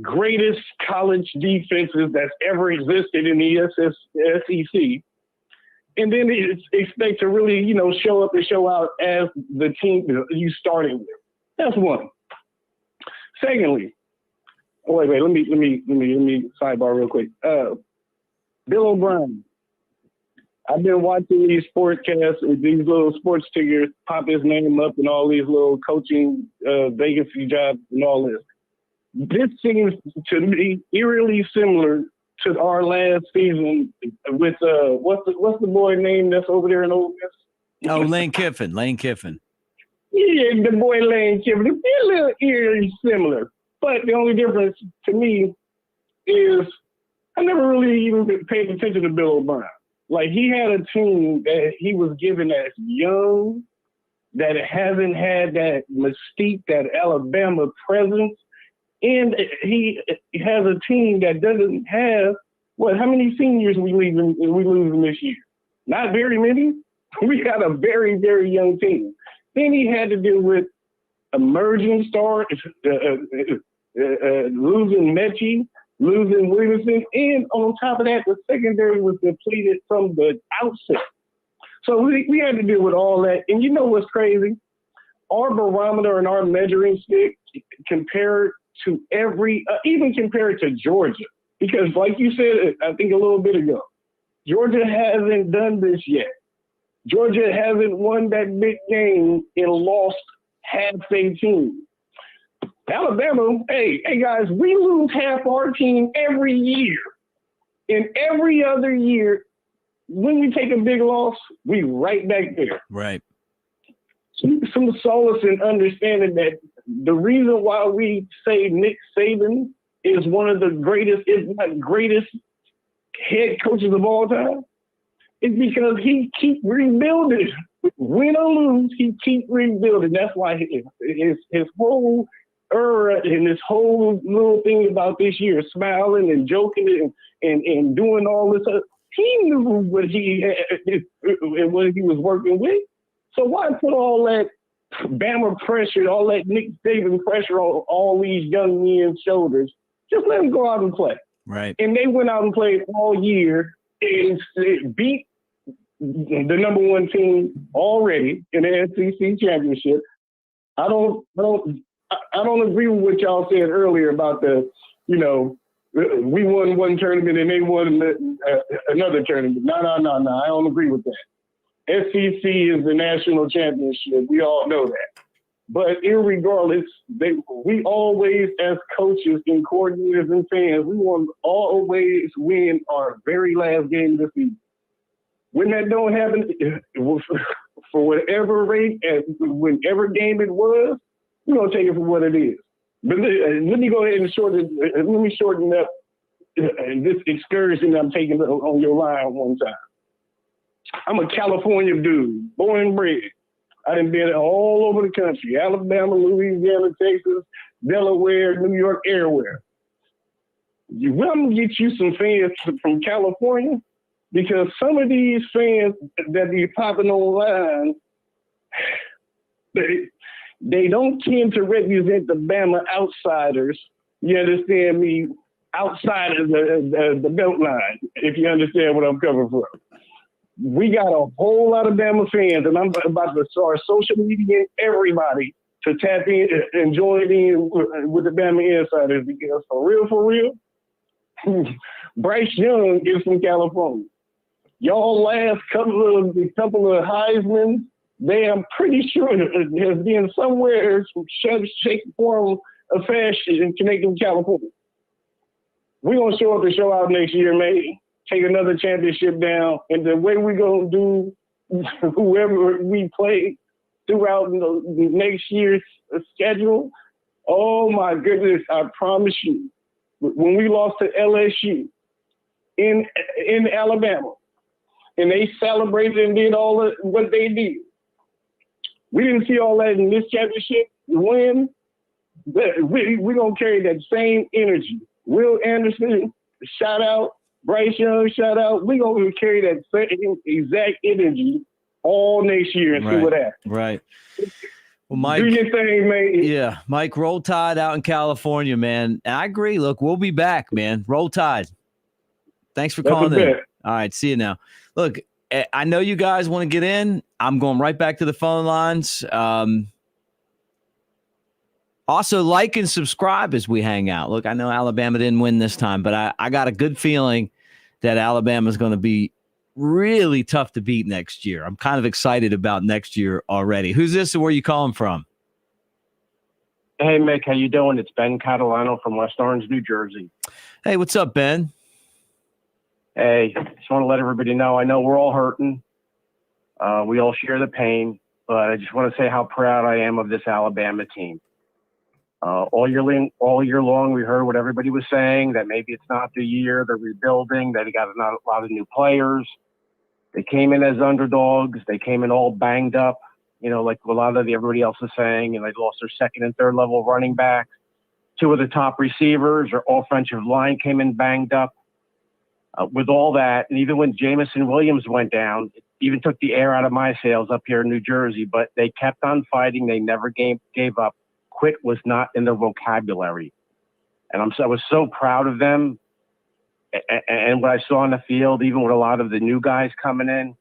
greatest college defenses that's ever existed in the SEC, and then expect to really, show up and show out as the team you started with. That's one. Secondly, wait, let me sidebar real quick. Bill O'Brien. I've been watching these sportscasts with these little sports figures pop his name up and all these little coaching vacancy jobs and all this. This seems to me eerily similar to our last season with what's the boy name that's over there in Ole Miss? Oh, Lane Kiffin. Yeah, the boy Lane Kiffin. It's a little eerily similar, but the only difference to me is I never really even paid attention to Bill O'Brien. Like, he had a team that he was given that's young, that hasn't had that mystique, that Alabama presence. And he has a team that doesn't have, how many seniors we losing this year? Not very many. We got a very, very young team. Then he had to deal with emerging stars, losing Mechie, losing Williamson, and on top of that, the secondary was depleted from the outset. So we had to deal with all that. And you know what's crazy? Our barometer and our measuring stick compared to even compared to Georgia, because like you said, I think a little bit ago, Georgia hasn't done this yet. Georgia hasn't won that big game and lost half their team. Alabama, hey guys, we lose half our team every year. And every other year, when we take a big loss, we right back there. Right. Some solace in understanding that the reason why we say Nick Saban is one of the greatest, if not greatest, head coaches of all time is because he keep rebuilding. Win or lose, he keep rebuilding. That's why his whole era and this whole little thing about this year, smiling and joking and doing all this stuff, he knew what he had and what he was working with. So why put all that Bama pressure, all that Nick Saban pressure on all these young men's shoulders? Just let them go out and play. Right. And they went out and played all year and beat the number one team already in the SEC championship. I don't agree with what y'all said earlier about we won one tournament and they won another tournament. No. I don't agree with that. SEC is the national championship. We all know that. But irregardless, we always, as coaches and coordinators and fans, we want to always win our very last game of the season. When that don't happen, for whatever rate and whenever game it was, we're going to take it for what it is. But let me go ahead and shorten up this excursion I'm taking on your line one time. I'm a California dude, born and bred. I done been all over the country, Alabama, Louisiana, Texas, Delaware, New York, everywhere. I'm going to get you some fans from California, because some of these fans that be popping online, they don't tend to represent the Bama outsiders, you understand me, outside of the belt line, if you understand what I'm coming from. We got a whole lot of Bama fans, and I'm about to start social media everybody to tap in and join in with the Bama Insiders because for real, Bryce Young is from California. Y'all last couple of Heisman, I'm pretty sure has been somewhere, some shape, form of fashion connected with California. We're going to show up and show out next year, man. Take another championship down. And the way we're going to do whoever we play throughout the next year's schedule, oh, my goodness, I promise you, when we lost to LSU in Alabama, and they celebrated and did all of what they did, we didn't see all that in this championship win. We're going to carry that same energy. Will Anderson, shout out. Bryce Young, shout out. We're going to carry that same exact energy all next year and see what happens. Right. Well, Mike, do your thing, man. Yeah, Mike, roll tide out in California, man. And I agree. Look, we'll be back, man. Roll tide. Thanks for calling in. All right, see you now. Look, I know you guys want to get in. I'm going right back to the phone lines. Also, like and subscribe as we hang out. Look, I know Alabama didn't win this time, but I got a good feeling that Alabama is going to be really tough to beat next year. I'm kind of excited about next year already. Who's this and where you calling from? Hey, Mick, how you doing? It's Ben Catalano from West Orange, New Jersey. Hey, what's up, Ben? Hey, just want to let everybody know, I know we're all hurting. We all share the pain, but I just want to say how proud I am of this Alabama team. All year long, we heard what everybody was saying, that maybe it's not the year, they're rebuilding, that they got a lot of new players. They came in as underdogs. They came in all banged up, like a lot of everybody else is saying, and they lost their second and third level running backs. Two of the top receivers, or offensive line came in banged up. With all that, and even when Jamison Williams went down, it even took the air out of my sails up here in New Jersey, but they kept on fighting. They never gave up. Quit was not in their vocabulary. And I was so proud of them. And what I saw on the field, even with a lot of the new guys coming in,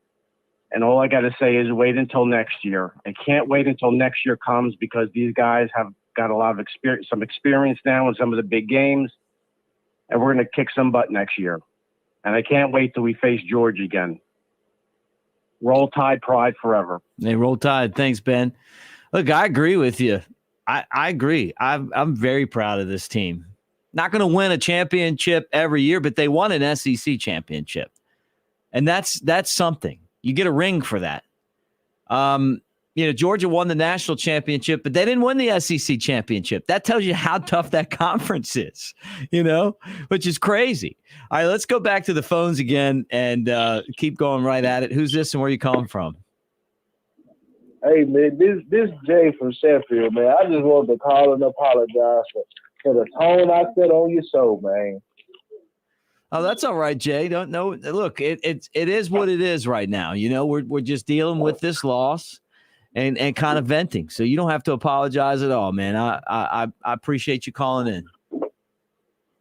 and all I got to say is wait until next year. I can't wait until next year comes because these guys have got a lot of experience, some experience now in some of the big games, and we're going to kick some butt next year. And I can't wait till we face Georgia again. Roll Tide, pride forever. Hey, roll tide. Thanks, Ben. Look, I agree with you. I agree. I'm very proud of this team. Not going to win a championship every year, but they won an SEC championship. And that's something. You get a ring for that. Georgia won the national championship, but they didn't win the SEC championship. That tells you how tough that conference is, which is crazy. All right, let's go back to the phones again and keep going right at it. Who's this and where are you calling from? Hey, man, this Jay from Sheffield, man. I just wanted to call and apologize for the tone I set on your show, man. Oh, that's all right, Jay. Don't know. Look, it is what it is right now. We're just dealing with this loss and kind of venting. So you don't have to apologize at all, man. I appreciate you calling in.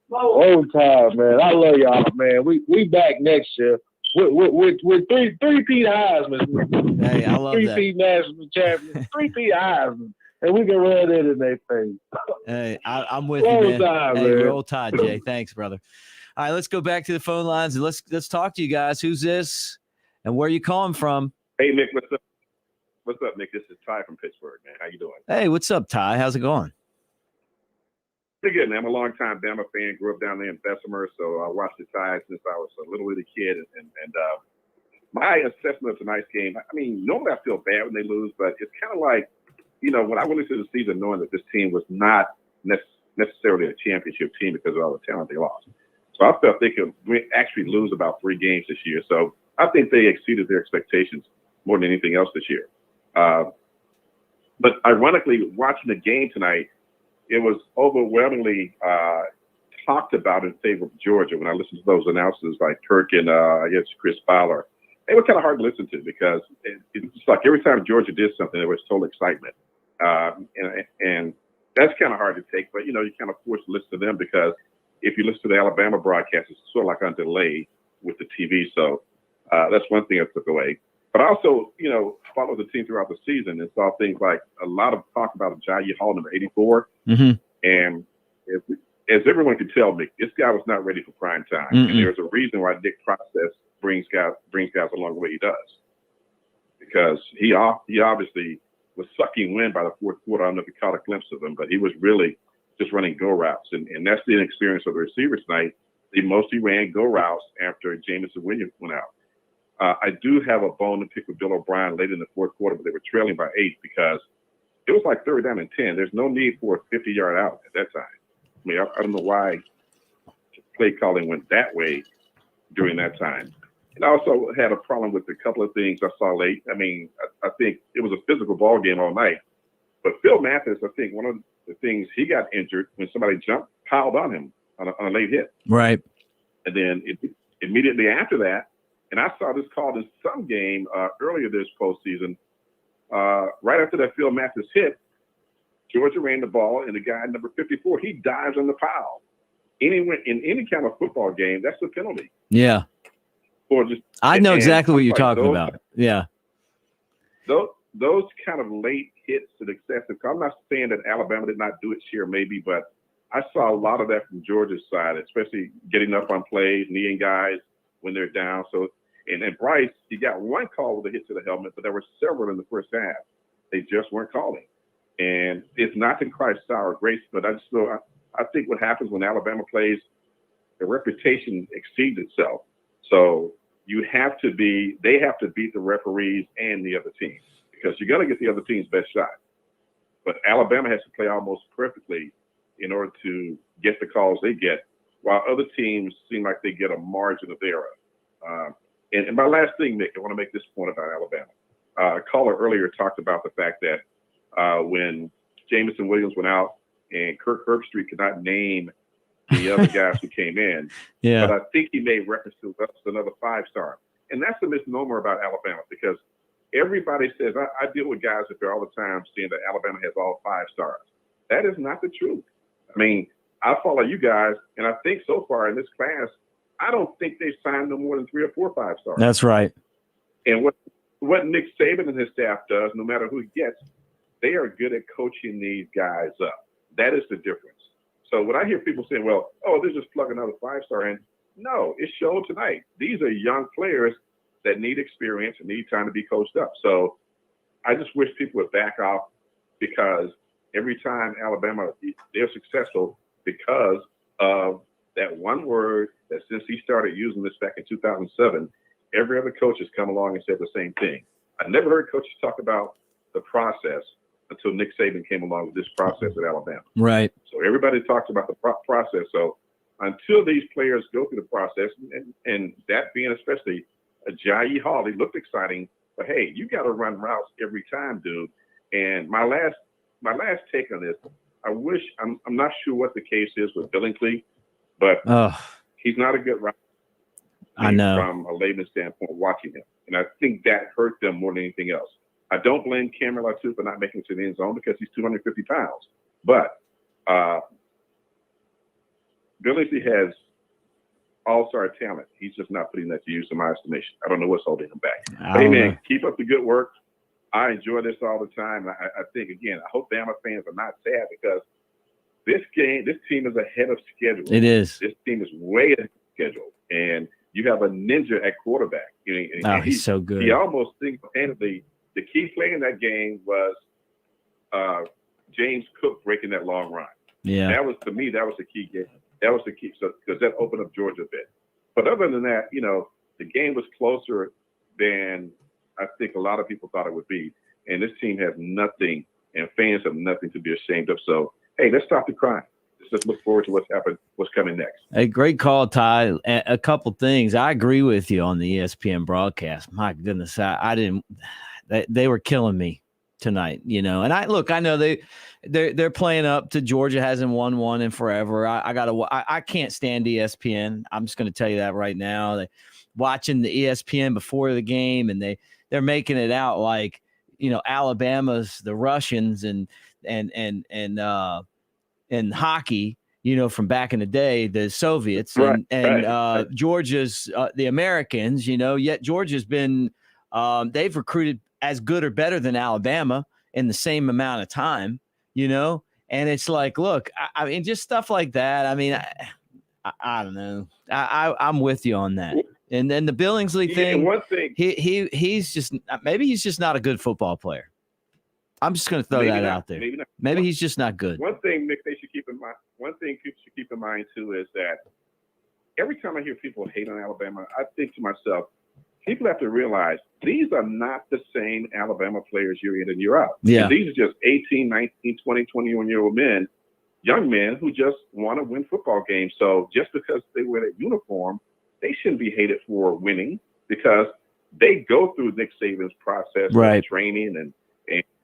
Whole time, man. I love y'all, man. We back next year. With three-peat Heisman. Hey, I love that. Three-peat national champions, three-peat Heisman. And we can run it in their face. Hey, I'm with you, man. Time, hey, man. Roll Tide, Jay. Thanks, brother. All right, let's go back to the phone lines and let's talk to you guys. Who's this and where are you calling from? Hey, Mick, what's up? What's up, Mick? This is Ty from Pittsburgh, man. How you doing? Hey, what's up, Ty? How's it going? Pretty good, man. I'm a longtime Bama fan. Grew up down there in Bessemer, so I watched the Tide since I was a little bitty kid. And my assessment of tonight's game, I mean, normally I feel bad when they lose, but it's kind of like, when I went into the season knowing that this team was not necessarily a championship team because of all the talent they lost. So I felt they could actually lose about 3 games this year. So I think they exceeded their expectations more than anything else this year. But ironically, watching the game tonight, it was overwhelmingly talked about in favor of Georgia when I listened to those announcers like Kirk and I guess Chris Fowler. They were kind of hard to listen to because it's like every time Georgia did something, there was total excitement. And that's kind of hard to take, but, you kind of forced to listen to them because if you listen to the Alabama broadcast, it's sort of like on delay with the TV. So that's one thing I took away. But also, followed the team throughout the season and saw things like a lot of talk about Jai Hall, number 84. Mm-hmm. And as everyone could tell, Mick, this guy was not ready for prime time. Mm-mm. And there's a reason why Nick Process brings guys along the way he does. Because he obviously was sucking wind by the fourth quarter. I don't know if you caught a glimpse of him, but he was really just running go routes. And that's the inexperience of the receivers tonight. They mostly ran go routes after Jamison Williams went out. I do have a bone to pick with Bill O'Brien late in the fourth quarter, but they were trailing by 8 because it was like 3rd down and 10. There's no need for a 50-yard out at that time. I mean, I don't know why play calling went that way during that time. And I also had a problem with a couple of things I saw late. I mean, I think it was a physical ball game all night. But Phil Mathis, I think one of the things he got injured when somebody piled on him on a late hit. Right. And then immediately after that, and I saw this called in some game earlier this postseason, right after that Phil Mathis hit, Georgia ran the ball, and the guy, number 54, he dives on the foul. In any kind of football game, that's a penalty. Yeah. I know exactly what you're talking about. Yeah. Those kind of late hits to excessive. I'm not saying that Alabama did not do its share, maybe, but I saw a lot of that from Georgia's side, especially getting up on plays, kneeing guys when they're down. So, and Bryce, he got one call with a hit to the helmet, but there were several in the first half. They just weren't calling. And it's not to cry sour grapes, but I think what happens when Alabama plays, the reputation exceeds itself. So they have to beat the referees and the other team because you're going to get the other team's best shot. But Alabama has to play almost perfectly in order to get the calls they get, while other teams seem like they get a margin of error. And my last thing, Mick, I want to make this point about Alabama. A caller earlier talked about the fact that when Jamison Williams went out and Kirk Herbstreit could not name the other guys who came in. Yeah. But I think he made reference to another 5-star. And that's a misnomer about Alabama because everybody says, I deal with guys up there all the time saying that Alabama has all 5 stars. That is not the truth. I mean, I follow you guys, and I think so far in this class, I don't think they signed no more than 3 or 4 5-stars. That's right. And what Nick Saban and his staff does, no matter who he gets, they are good at coaching these guys up. That is the difference. So when I hear people saying, well, they're just plugging another 5-star in, no, it showed tonight. These are young players that need experience and need time to be coached up. So I just wish people would back off because every time Alabama, they're successful because of that one word that since he started using this back in 2007, every other coach has come along and said the same thing. I never heard coaches talk about the process until Nick Saban came along with this process at Alabama. Right. So everybody talks about the process. So until these players go through the process, and that being especially a Jai Hall, he looked exciting, but hey, you got to run routes every time, dude. And my last take on this, I'm not sure what the case is with Billingsley, but he's not a good route. I know. From a layman standpoint, watching him. And I think that hurt them more than anything else. I don't blame Cameron Latu for not making it to the end zone because he's 250 pounds. But Billingsley has all-star talent. He's just not putting that to use in my estimation. I don't know what's holding him back. Hey, man, keep up the good work. I enjoy this all the time. I think, again, I hope Bama fans are not sad because this team is ahead of schedule. It is. This team is way ahead of schedule. And you have a ninja at quarterback. He's so good. He almost single-handedly, the key play in that game was James Cook breaking that long run. Yeah. That was, to me, that was the key game. That was the key, because that opened up Georgia a bit. But other than that, the game was closer than I think a lot of people thought it would be. And this team has nothing, and fans have nothing to be ashamed of. So, hey, let's stop the crying. Let's just look forward to what's coming next. A great call, Ty. A couple things. I agree with you on the ESPN broadcast. My goodness, I didn't. They were killing me tonight, and I know they're playing up to Georgia hasn't won one in forever. I can't stand ESPN. I'm just going to tell you that right now. They watching the ESPN before the game, and they're making it out like Alabama's the Russians and hockey, from back in the day, the Soviets, and Georgia's the Americans, yet Georgia's been They've recruited as good or better than Alabama in the same amount of time, and it's like, look, I mean, just stuff like that. I mean, I don't know. I'm with you on that. And then the Billingsley thing, one thing, he's just not a good football player. I'm just going to throw that out there. Maybe he's just not good. One thing, Mick, they should keep in mind. One thing you should keep in mind too is that every time I hear people hate on Alabama, I think to myself, people have to realize these are not the same Alabama players year in and year out. Yeah. And these are just 18, 19, 20, 21-year-old men, young men who just want to win football games. So just because they wear that uniform, they shouldn't be hated for winning because they go through Nick Saban's process of training and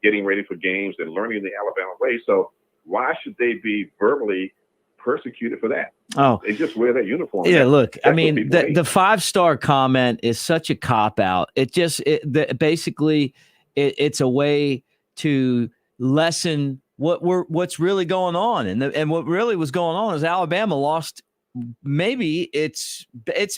getting ready for games and learning the Alabama way. So why should they be verbally persecuted for that? Oh, they just wear that uniform. Yeah, look, I mean, the 5-star comment is such a cop-out. Basically, it's a way to lessen what's really going on. And what really was going on is Alabama lost maybe its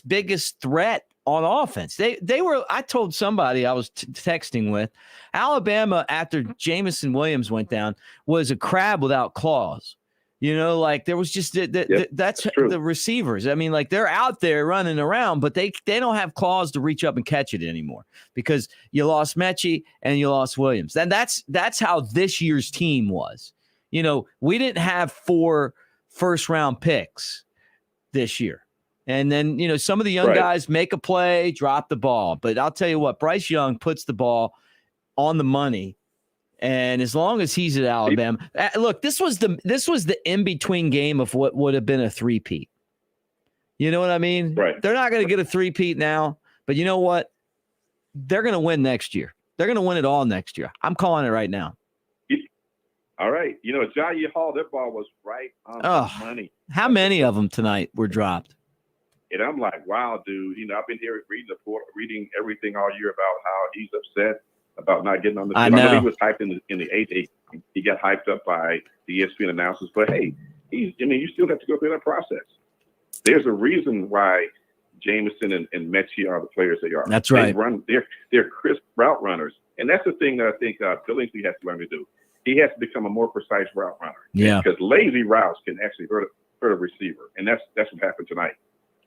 biggest threat on offense. They were. I told somebody I was texting with, Alabama after Jamison Williams went down was a crab without claws. Like there was just that's the receivers. I mean, like they're out there running around, but they don't have claws to reach up and catch it anymore because you lost Mechie and you lost Williams. And that's how this year's team was. We didn't have 4 first-round picks this year. And then, some of the young guys make a play, drop the ball. But I'll tell you what, Bryce Young puts the ball on the money. And as long as he's at Alabama, look, this was the in-between game of what would have been a three-peat. You know what I mean? Right. They're not going to get a three-peat now, but you know what? They're going to win next year. They're going to win it all next year. I'm calling it right now. All right. Jaya Hall, that ball was right on the money. How many of them tonight were dropped? And I'm like, wow, dude. I've been here reading everything all year about how he's upset about not getting on the field. I know he was hyped in the 8-8. He got hyped up by the ESPN announcers. But, hey, you still have to go through that process. There's a reason why Jameson and Mechie are the players they are. That's right. They're crisp route runners. And that's the thing that I think Billingsley has to learn to do. He has to become a more precise route runner. Yeah. Because lazy routes can actually hurt a receiver. And that's what happened tonight.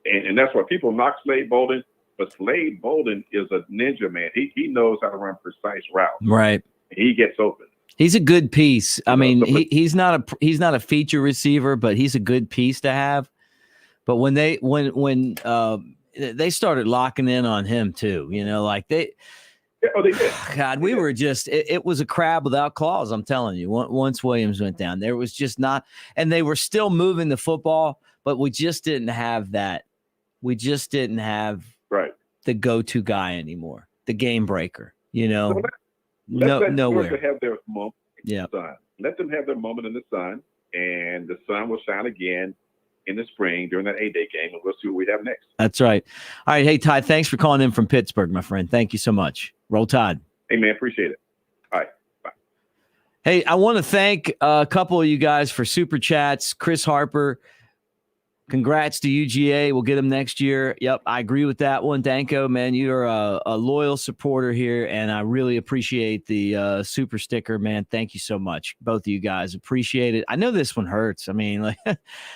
And that's why people knock Slade Bolden. But Slade Bolden is a ninja, man. He knows how to run precise routes. Right. He gets open. He's a good piece. I mean, he's not a feature receiver, but he's a good piece to have. But when they started locking in on him too, like they did. God, we were just it was a crab without claws. I'm telling you. Once Williams went down, there was just not, and they were still moving the football, but we just didn't have that. We just didn't have the go-to guy anymore, the game breaker. So let nowhere. Have their moment. Yeah. Let them have their moment in the sun, and the sun will shine again in the spring during that 8-day game, and we'll see what we have next. That's right. All right, hey Ty, thanks for calling in from Pittsburgh, my friend. Thank you so much. Roll Tide. Hey man, appreciate it. All right, bye. Hey, I want to thank a couple of you guys for super chats. Chris Harper, congrats to UGA. We'll get him next year. Yep, I agree with that one. Danko, man, you're a loyal supporter here, and I really appreciate the super sticker, man. Thank you so much. Both of you guys appreciate it. I know this one hurts. I mean,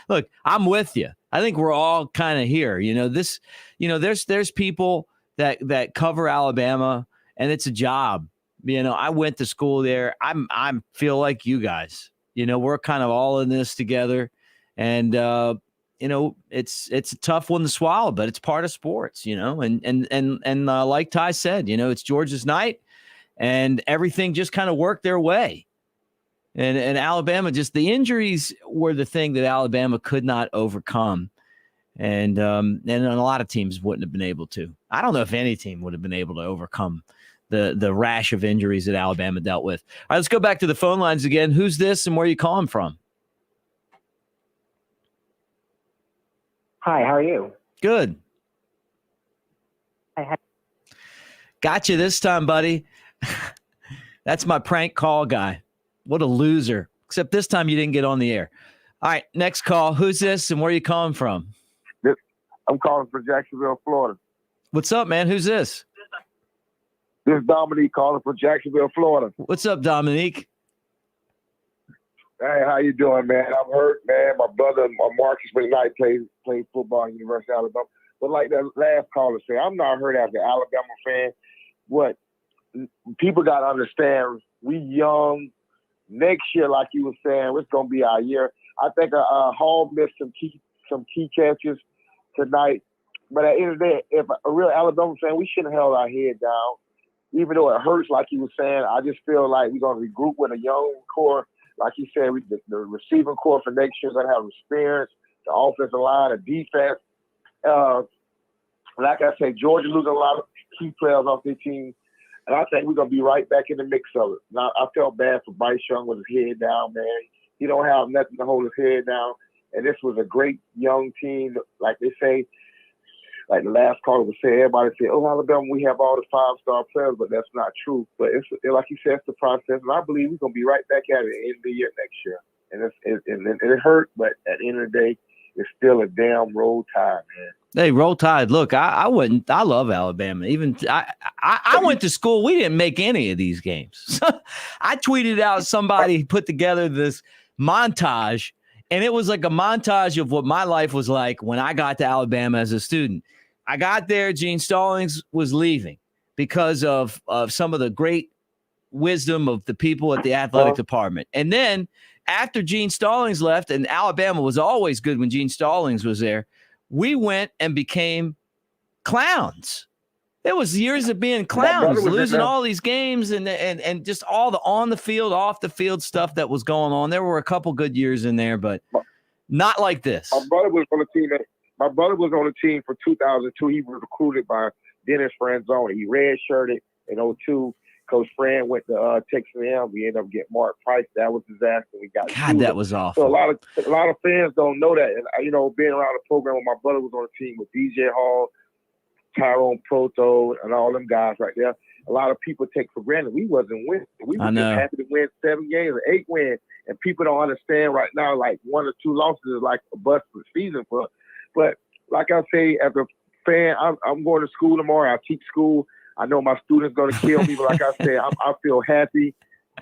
look, I'm with you. I think we're all kind of here. There's people that cover Alabama, and it's a job. I went to school there. I feel like you guys. We're kind of all in this together, and it's a tough one to swallow, but it's part of sports, and like Ty said, it's Georgia's night and everything just kind of worked their way. And Alabama, just the injuries were the thing that Alabama could not overcome. And a lot of teams wouldn't have been able to. I don't know if any team would have been able to overcome the rash of injuries that Alabama dealt with. All right, let's go back to the phone lines again. Who's this and where are you calling from? Hi, how are you? Good. Hi. Got you this time, buddy. That's my prank call guy. What a loser. Except this time you didn't get on the air. All right, next call. Who's this and where are you calling from? I'm calling from Jacksonville, Florida. What's up, man? Who's this? This is Dominique calling from Jacksonville, Florida. What's up, Dominique? Hey, how you doing, man? I'm hurt, man. My brother, Marcus McKnight, played football at University of Alabama. But like that last caller said, I'm not hurt as an Alabama fan. What people got to understand, we young. Next year, like you were saying, it's going to be our year. I think Hall missed some key catches tonight. But at the end of the day, if a real Alabama fan, we shouldn't have held our head down. Even though it hurts, like you were saying, I just feel like we're going to regroup with a young core. Like you said, the receiving core for next year is going to have experience, the offensive line, the defense. Like I said, Georgia losing a lot of key players off their team. And I think we're going to be right back in the mix of it. Now, I felt bad for Bryce Young with his head down, man. He don't have nothing to hold his head down. And this was a great young team. Like they say, like the last caller would say, everybody say, oh, Alabama, we have all the 5-star players, but that's not true. But it's like you said, it's the process. And I believe we're going to be right back at it at the end of the year next year. And it hurt, but at the end of the day, it's still a damn roll tide, man. Hey, roll tide. Look, I love Alabama. Even I went to school. We didn't make any of these games. I tweeted out somebody put together this montage, and it was like a montage of what my life was like when I got to Alabama as a student. I got there, Gene Stallings was leaving because of some of the great wisdom of the people at the athletic department. And then after Gene Stallings left, and Alabama was always good when Gene Stallings was there, we went and became clowns. It was years of being clowns, losing all these games and just all the on the field, off the field stuff that was going on. There were a couple good years in there, but not like this. My brother was on the team for 2002. He was recruited by Dennis Franzoni. He redshirted in 2002. Coach Fran went to Texas A&M. We ended up getting Mark Price. That was a disaster. We got that was awful. So a lot of fans don't know that. And being around the program when my brother was on the team with DJ Hall, Tyrone Proto, and all them guys right there, a lot of people take for granted we wasn't winning. We were just happy to win 7 games or 8 wins. And people don't understand right now, like 1 or 2 losses is like a bust for the season for us. But like I say, as a fan, I'm going to school tomorrow. I teach school. I know my students going to kill me, but like I said, I feel happy.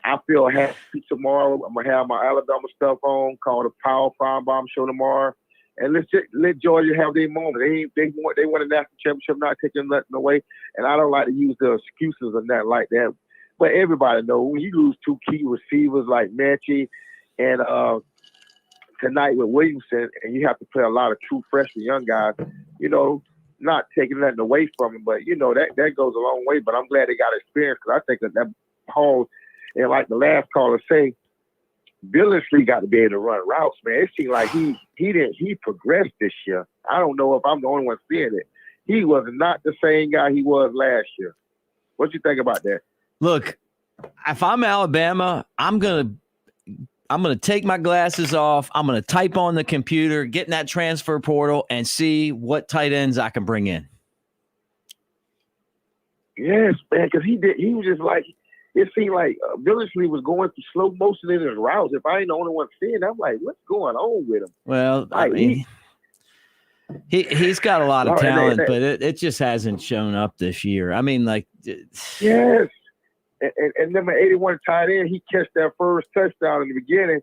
I feel happy tomorrow. I'm going to have my Alabama stuff on, called the Power Farm Bomb Show tomorrow. And let Georgia have their moment. They won a national championship, not taking nothing away. And I don't like to use the excuses or nothing like that. But everybody knows when you lose 2 key receivers like Mechie and tonight with Williamson, and you have to play a lot of true freshman young guys, not taking nothing away from him, but that goes a long way. But I'm glad they got experience because I think that Hall, and like the last caller say, Gillispie got to be able to run routes, man. It seemed like he progressed this year. I don't know if I'm the only one seeing it. He was not the same guy he was last year. What you think about that? Look, if I'm Alabama, I'm gonna take my glasses off. I'm gonna type on the computer, get in that transfer portal, and see what tight ends I can bring in. Yes, man, because he was just like, it seemed like Gillispie was going through slow motion in his routes. If I ain't the only one seeing it, I'm like, what's going on with him? Well, I mean, he's got a lot of talent, but it just hasn't shown up this year. I mean, like, yes. And number 81 tight end, he catch that first touchdown in the beginning.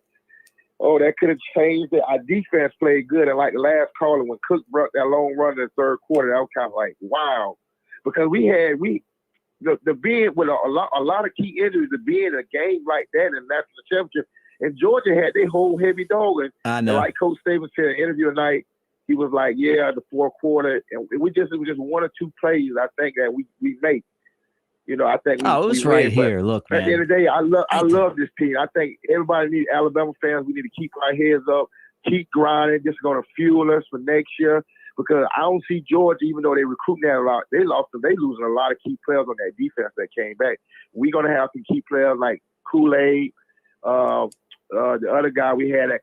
Oh, that could have changed it. Our defense played good. And like the last caller, when Cook brought that long run in the third quarter, that was kind of like, wow. Because the being with a lot of key injuries, to be in a game like that and national championship, and Georgia had their whole heavy dog. I know. And like Coach Saban said in an interview tonight, he was like, yeah, the fourth quarter. And it was just 1 or 2 plays, I think, that we made. I think it was right here. Look, man. At the end of the day, I love this team. I think everybody needs Alabama fans. We need to keep our heads up, keep grinding. This is going to fuel us for next year because I don't see Georgia, even though they recruiting that a lot, they losing a lot of key players on that defense that came back. We're going to have some key players like Kool-Aid, the other guy we had at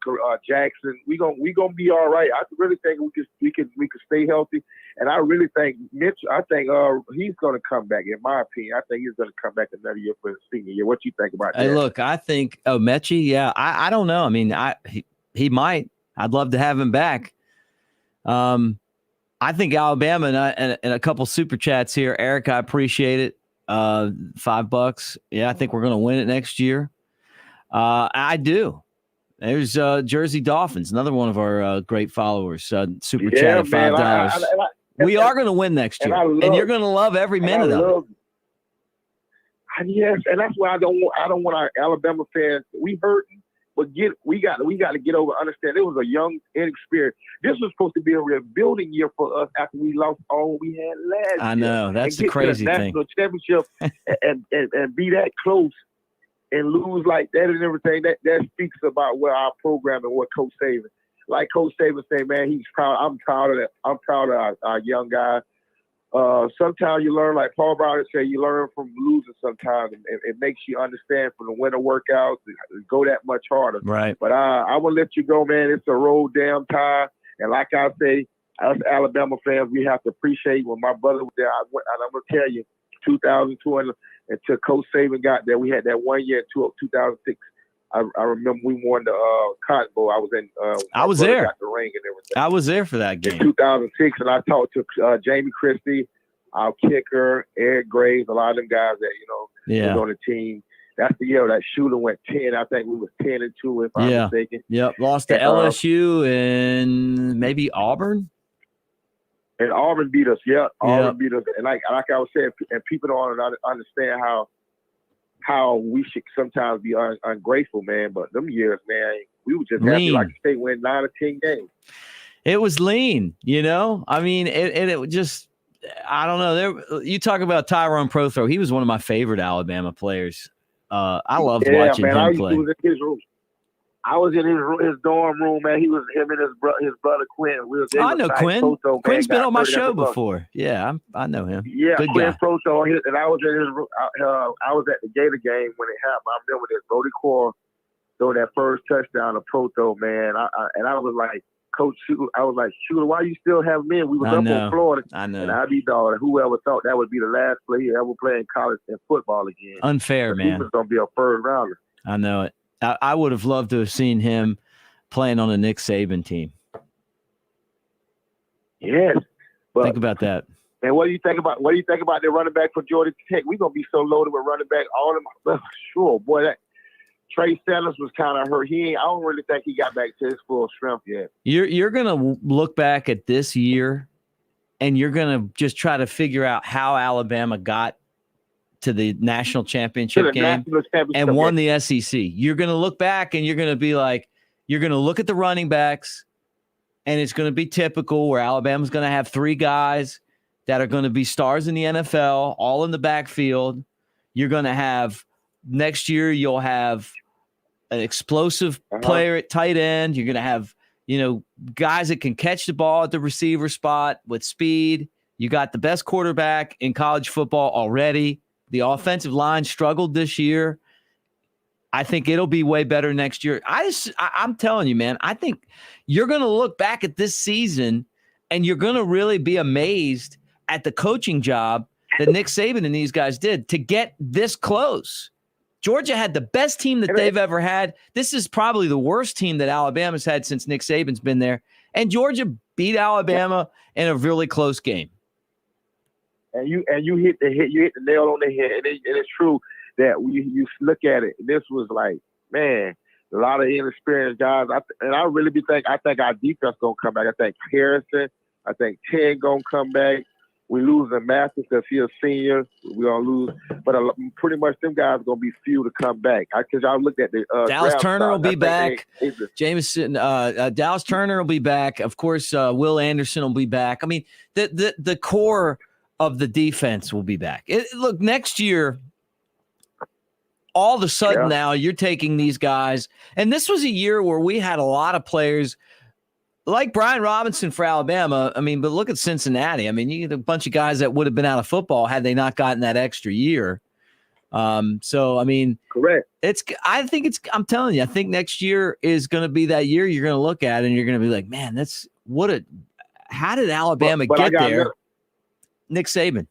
Jackson. We gonna be all right. I really think we could stay healthy, and I really think Mitch. I think he's gonna come back. In my opinion, I think he's gonna come back another year for his senior year. What you think about that? Hey, look, I think Mechie. Yeah, I don't know. I mean, he might. I'd love to have him back. I think Alabama and a couple super chats here. Eric, I appreciate it. $5. Yeah, I think we're going to win it next year. I do. There's Jersey Dolphins, another one of our great followers. Super chat at $5. We are going to win next year, and you're going to love every minute of it. Yes, and that's why I don't want our Alabama fans. We hurting, but we got to get over. Understand, it was a young, inexperienced. This was supposed to be a rebuilding year for us after we lost all we had last year. I know that's the crazy thing. National championship and be that close and lose like that and everything. That speaks about where our program and what Coach Saban. Like Coach Saban say, man, he's proud. I'm proud of that. I'm proud of our young guy. Sometimes you learn, like Paul Brown say, you learn from losing sometimes, and it makes you understand from the winter workouts to go that much harder. Right. But I will let you go, man. It's a road damn tie. And like I say, us Alabama fans, we have to appreciate when my brother was there. And I'm going to tell you, 2002 until Coach Saban got there, we had that 1 year in 2006. I remember we won the Cotton Bowl. I was in. I was there. Got the ring and everything. I was there for that game. In 2006, and I talked to Jamie Christie, our kicker, Eric Graves, a lot of them guys that was on the team. That's the year that shooter went 10. I think we was 10-2, if I'm mistaken. Yep, lost to LSU and maybe Auburn. And Auburn beat us. Yeah, Auburn beat us. And like I was saying, and people don't understand how we should sometimes be ungrateful, man. But them years, man, we were just happy like the state win 9 or 10 games. It was lean, I mean, it just, I don't know. You talk about Tyrone Prothro. He was one of my favorite Alabama players. I loved watching him play. I was in his dorm room, man. Him and his brother Quinn. I know Quinn. Quinn's been on my show before. Yeah, I know him. Yeah, good Quinn guy. Proto, and I was in his room. I was at the Gator game when it happened. I remember this Brody Core throwing that first touchdown to Proto, man. I was like, Coach Shooter, Shooter, why you still have me? We was up on Florida. I know. And I'd be dog. Whoever thought that would be the last play he ever played in college and football again. Unfair, man. He was going to be a first rounder. I know it. I would have loved to have seen him playing on a Nick Saban team. Yes. Think about that. And what do you think about the running back for Georgia Tech? We're going to be so loaded with running back. All of them. Sure, boy, that Trey Sanders was kind of hurt. I don't really think he got back to his full strength yet. You're going to look back at this year, and you're going to just try to figure out how Alabama got to the national championship game and won the SEC. You're going to look back, and you're going to be like, you're going to look at the running backs, and it's going to be typical where Alabama's going to have 3 guys that are going to be stars in the NFL, all in the backfield. You're going to have next year, you'll have an explosive player at tight end. You're going to have, guys that can catch the ball at the receiver spot with speed. You got the best quarterback in college football already. The offensive line struggled this year. I think it'll be way better next year. I'm telling you, man, I think you're going to look back at this season and you're going to really be amazed at the coaching job that Nick Saban and these guys did to get this close. Georgia had the best team that they've ever had. This is probably the worst team that Alabama's had since Nick Saban's been there. And Georgia beat Alabama in a really close game. And you hit the nail on the head. And it's true that you look at it. This was like, man, a lot of inexperienced guys. I think our defense gonna come back. I think Harrison. I think Ted gonna come back. We losing Mathis because he's a senior. We're going to lose. But pretty much them guys are going to be few to come back. Because I looked at the Dallas Turner will be back. Jameson, Dallas Turner will be back. Of course, Will Anderson will be back. I mean, the core of the defense will be back. Look, next year, all of a sudden now you're taking these guys. And this was a year where we had a lot of players like Brian Robinson for Alabama. I mean, but look at Cincinnati. I mean, you get a bunch of guys that would have been out of football had they not gotten that extra year. So, I mean, correct. I'm telling you, I think next year is going to be that year you're going to look at and you're going to be like, man, how did Alabama get there? Nick Saban.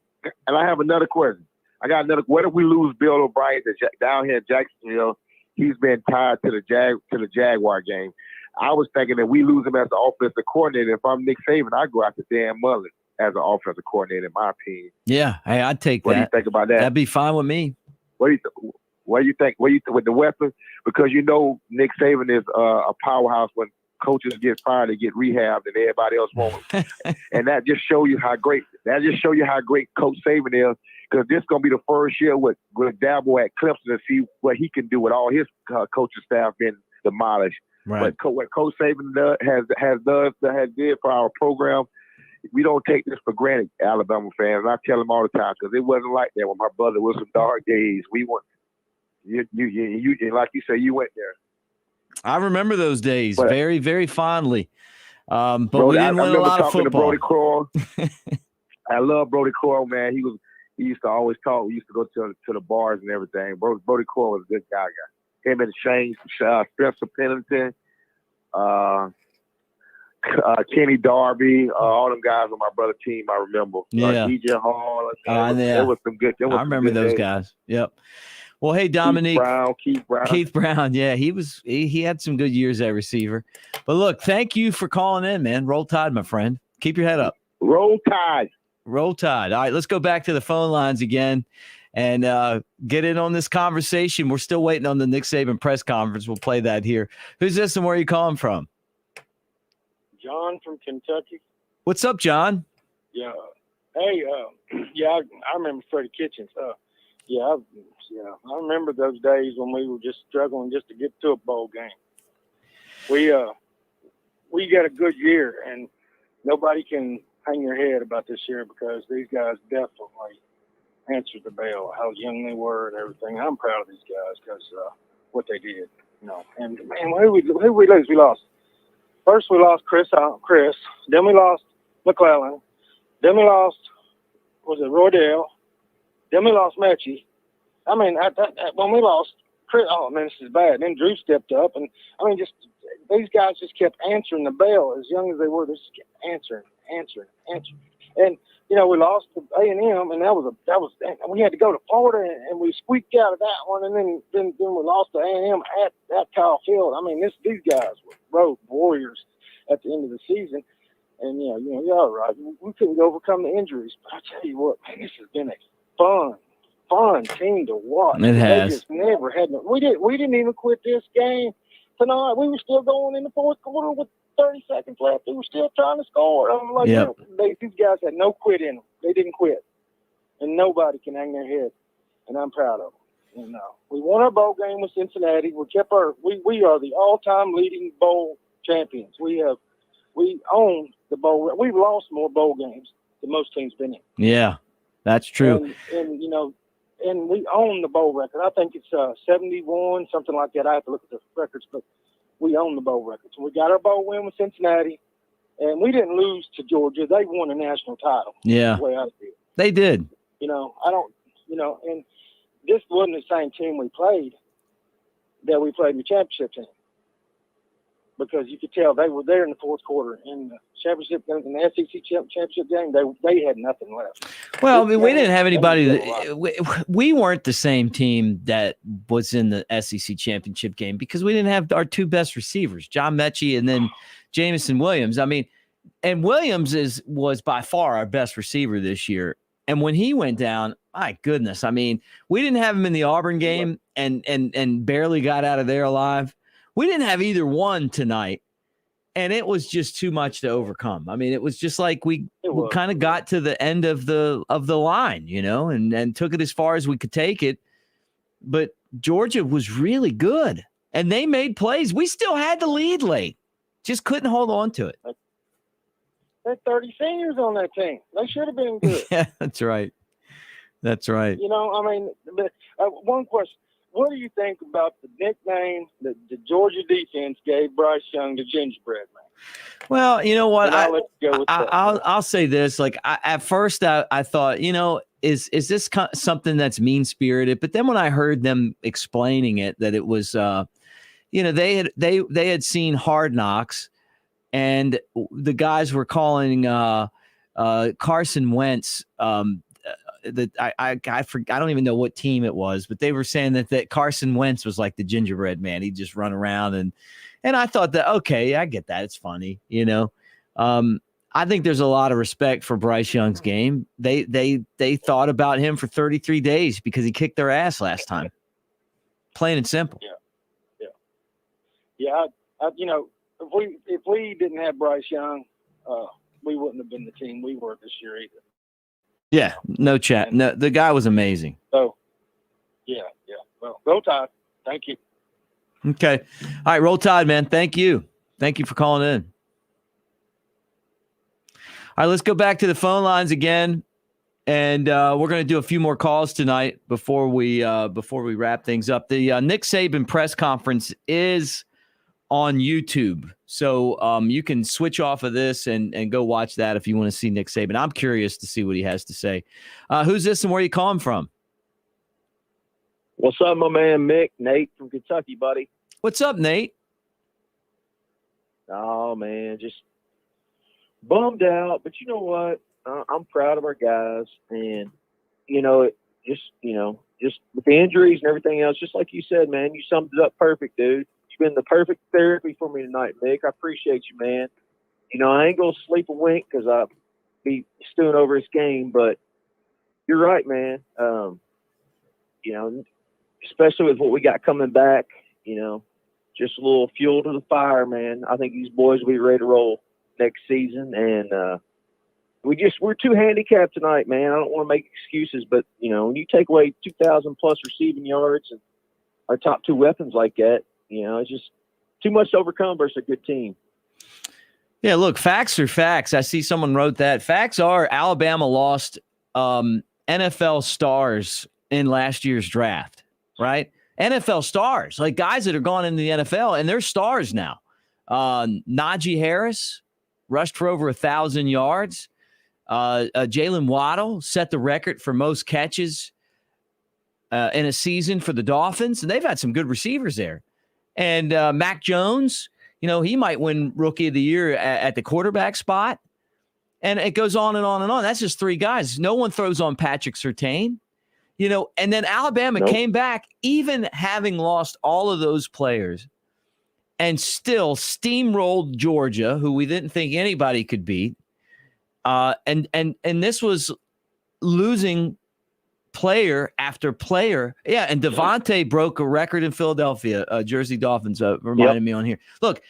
And I have another question. What if we lose Bill O'Brien down here in Jacksonville? He's been tied to the Jaguar game. I was thinking that we lose him as the offensive coordinator. If I'm Nick Saban, I go after Dan Mullen. as an offensive coordinator, in my opinion. Yeah, hey, I'd take that. What do you think about that? That'd be fine with me. What do you think? With the weapons? Because Nick Saban is a powerhouse. When coaches get fired, they get rehabbed, and everybody else won't. And that just show you how great. Coach Saban is. Because this is gonna be the first year with Dabo at Clemson to see what he can do with all his coaching staff being demolished. Right. But what Coach Saban has did for our program, we don't take this for granted, Alabama fans. And I tell them all the time because it wasn't like that when my brother was some dark days. We went, you like you say, you went there. I remember those days very, very fondly. But Brody, we didn't win a lot of football. To Brody Croyle. I love Brody Croyle, man. He used to always talk. We used to go to the bars and everything. Brody Croyle was a good guy. Him and Shane, Spencer Pennington, Kenny Darby, all them guys on my brother's team. I remember. Yeah. DJ Hall. There was some good. I remember those guys. Yep. Well, hey, Dominique. Keith Brown. Yeah, he had some good years at receiver. But look, thank you for calling in, man. Roll Tide, my friend. Keep your head up. Roll Tide. Roll Tide. All right, let's go back to the phone lines again and get in on this conversation. We're still waiting on the Nick Saban press conference. We'll play that here. Who's this and where are you calling from? John from Kentucky. What's up, John? Yeah. Hey, I remember Freddie Kitchens. I remember those days when we were just struggling just to get to a bowl game. We got a good year, and nobody can hang their head about this year because these guys definitely answered the bell, how young they were and everything. I'm proud of these guys because what they did, And who we lose? We lost. First, we lost Chris. Then we lost McClellan. Then we lost, Roydell. Then we lost Mechie. I mean, when we lost Chris, oh man, this is bad. Then Drew stepped up, and just these guys just kept answering the bell. As young as they were, they just kept answering. And we lost to A&M, and that was and we had to go to Florida, and we squeaked out of that one, and then we lost to A&M at Kyle Field. I mean, these guys were road warriors at the end of the season, and you're all right. We couldn't overcome the injuries, but I tell you what, man, this has been a fun team to watch. It has. They just never had. We didn't even quit this game tonight. We were still going in the fourth quarter with 30 seconds left. They were still trying to score. I'm like, these guys had no quit in them. They didn't quit, and nobody can hang their head. And I'm proud of them. We won our bowl game with Cincinnati. We are the all-time leading bowl champions. We own the bowl. We've lost more bowl games than most teams been in. Yeah, that's true. And we own the bowl record. I think it's 71, something like that. I have to look at the records, but we own the bowl record. So we got our bowl win with Cincinnati, and we didn't lose to Georgia. They won a national title. Yeah, that's the way I feel. They did. And this wasn't the same team we played in the championship team, because you could tell they were there in the fourth quarter in the championship, in the SEC championship game. They had nothing left. Well, we didn't have anybody. We weren't the same team that was in the SEC championship game because we didn't have our two best receivers, John Mechie and then Jamison Williams. I mean, and Williams was by far our best receiver this year. And when he went down, my goodness, I mean, we didn't have him in the Auburn game and barely got out of there alive. We didn't have either one tonight, and it was just too much to overcome. I mean, it was just like we kind of got to the end of the line, and took it as far as we could take it. But Georgia was really good, and they made plays. We still had the lead late, just couldn't hold on to it. There's 30 seniors on that team. They should have been good. Yeah, that's right. That's right. One question. What do you think about the nickname that the Georgia defense gave Bryce Young, the Gingerbread Man? Well, you know what? I'll say this. Like at first, I thought, is this something that's mean spirited? But then when I heard them explaining it, that it was, they had seen Hard Knocks, and the guys were calling Carson Wentz. I don't even know what team it was, but they were saying that Carson Wentz was like the gingerbread man. He'd just run around and I thought that, okay, I get that. It's funny. I think there's a lot of respect for Bryce Young's game. They thought about him for 33 days because he kicked their ass last time. Plain and simple. Yeah. If we didn't have Bryce Young, we wouldn't have been the team we were this year either. Yeah, no chat. No, the guy was amazing. So, yeah. Well, go Tide. Thank you. Okay. All right, Roll Tide, man. Thank you. Thank you for calling in. All right, let's go back to the phone lines again, and we're going to do a few more calls tonight before we wrap things up. The Nick Saban press conference is on YouTube, so you can switch off of this and go watch that if you want to see Nick Saban. I'm curious to see what he has to say. Who's this and where are you calling from? What's up, my man Mick? Nate from Kentucky, buddy. What's up, Nate? Oh, man, just bummed out. But you know what? I'm proud of our guys. And, just with the injuries and everything else, just like you said, man, you summed it up perfect, dude. You've been the perfect therapy for me tonight, Mick. I appreciate you, man. I ain't going to sleep a wink because I'll be stewing over this game. But you're right, man. Especially with what we got coming back, just a little fuel to the fire, man. I think these boys will be ready to roll next season. And we're too handicapped tonight, man. I don't want to make excuses, but, when you take away 2,000 plus receiving yards and our top two weapons like that, it's just too much to overcome versus a good team. Yeah, look, facts are facts. I see someone wrote that. Facts are Alabama lost NFL stars in last year's draft, right? NFL stars, like guys that are gone into the NFL, and they're stars now. Najee Harris rushed for over 1,000 yards. Jalen Waddle set the record for most catches in a season for the Dolphins, and they've had some good receivers there. And Mac Jones, he might win Rookie of the Year at the quarterback spot. And it goes on and on and on. That's just three guys. No one throws on Patrick Surtain. And then Alabama came back, even having lost all of those players, and still steamrolled Georgia, who we didn't think anybody could beat. And this was losing player after player. Yeah, and Devontae broke a record in Philadelphia. Jersey Dolphins reminded me on here. Look,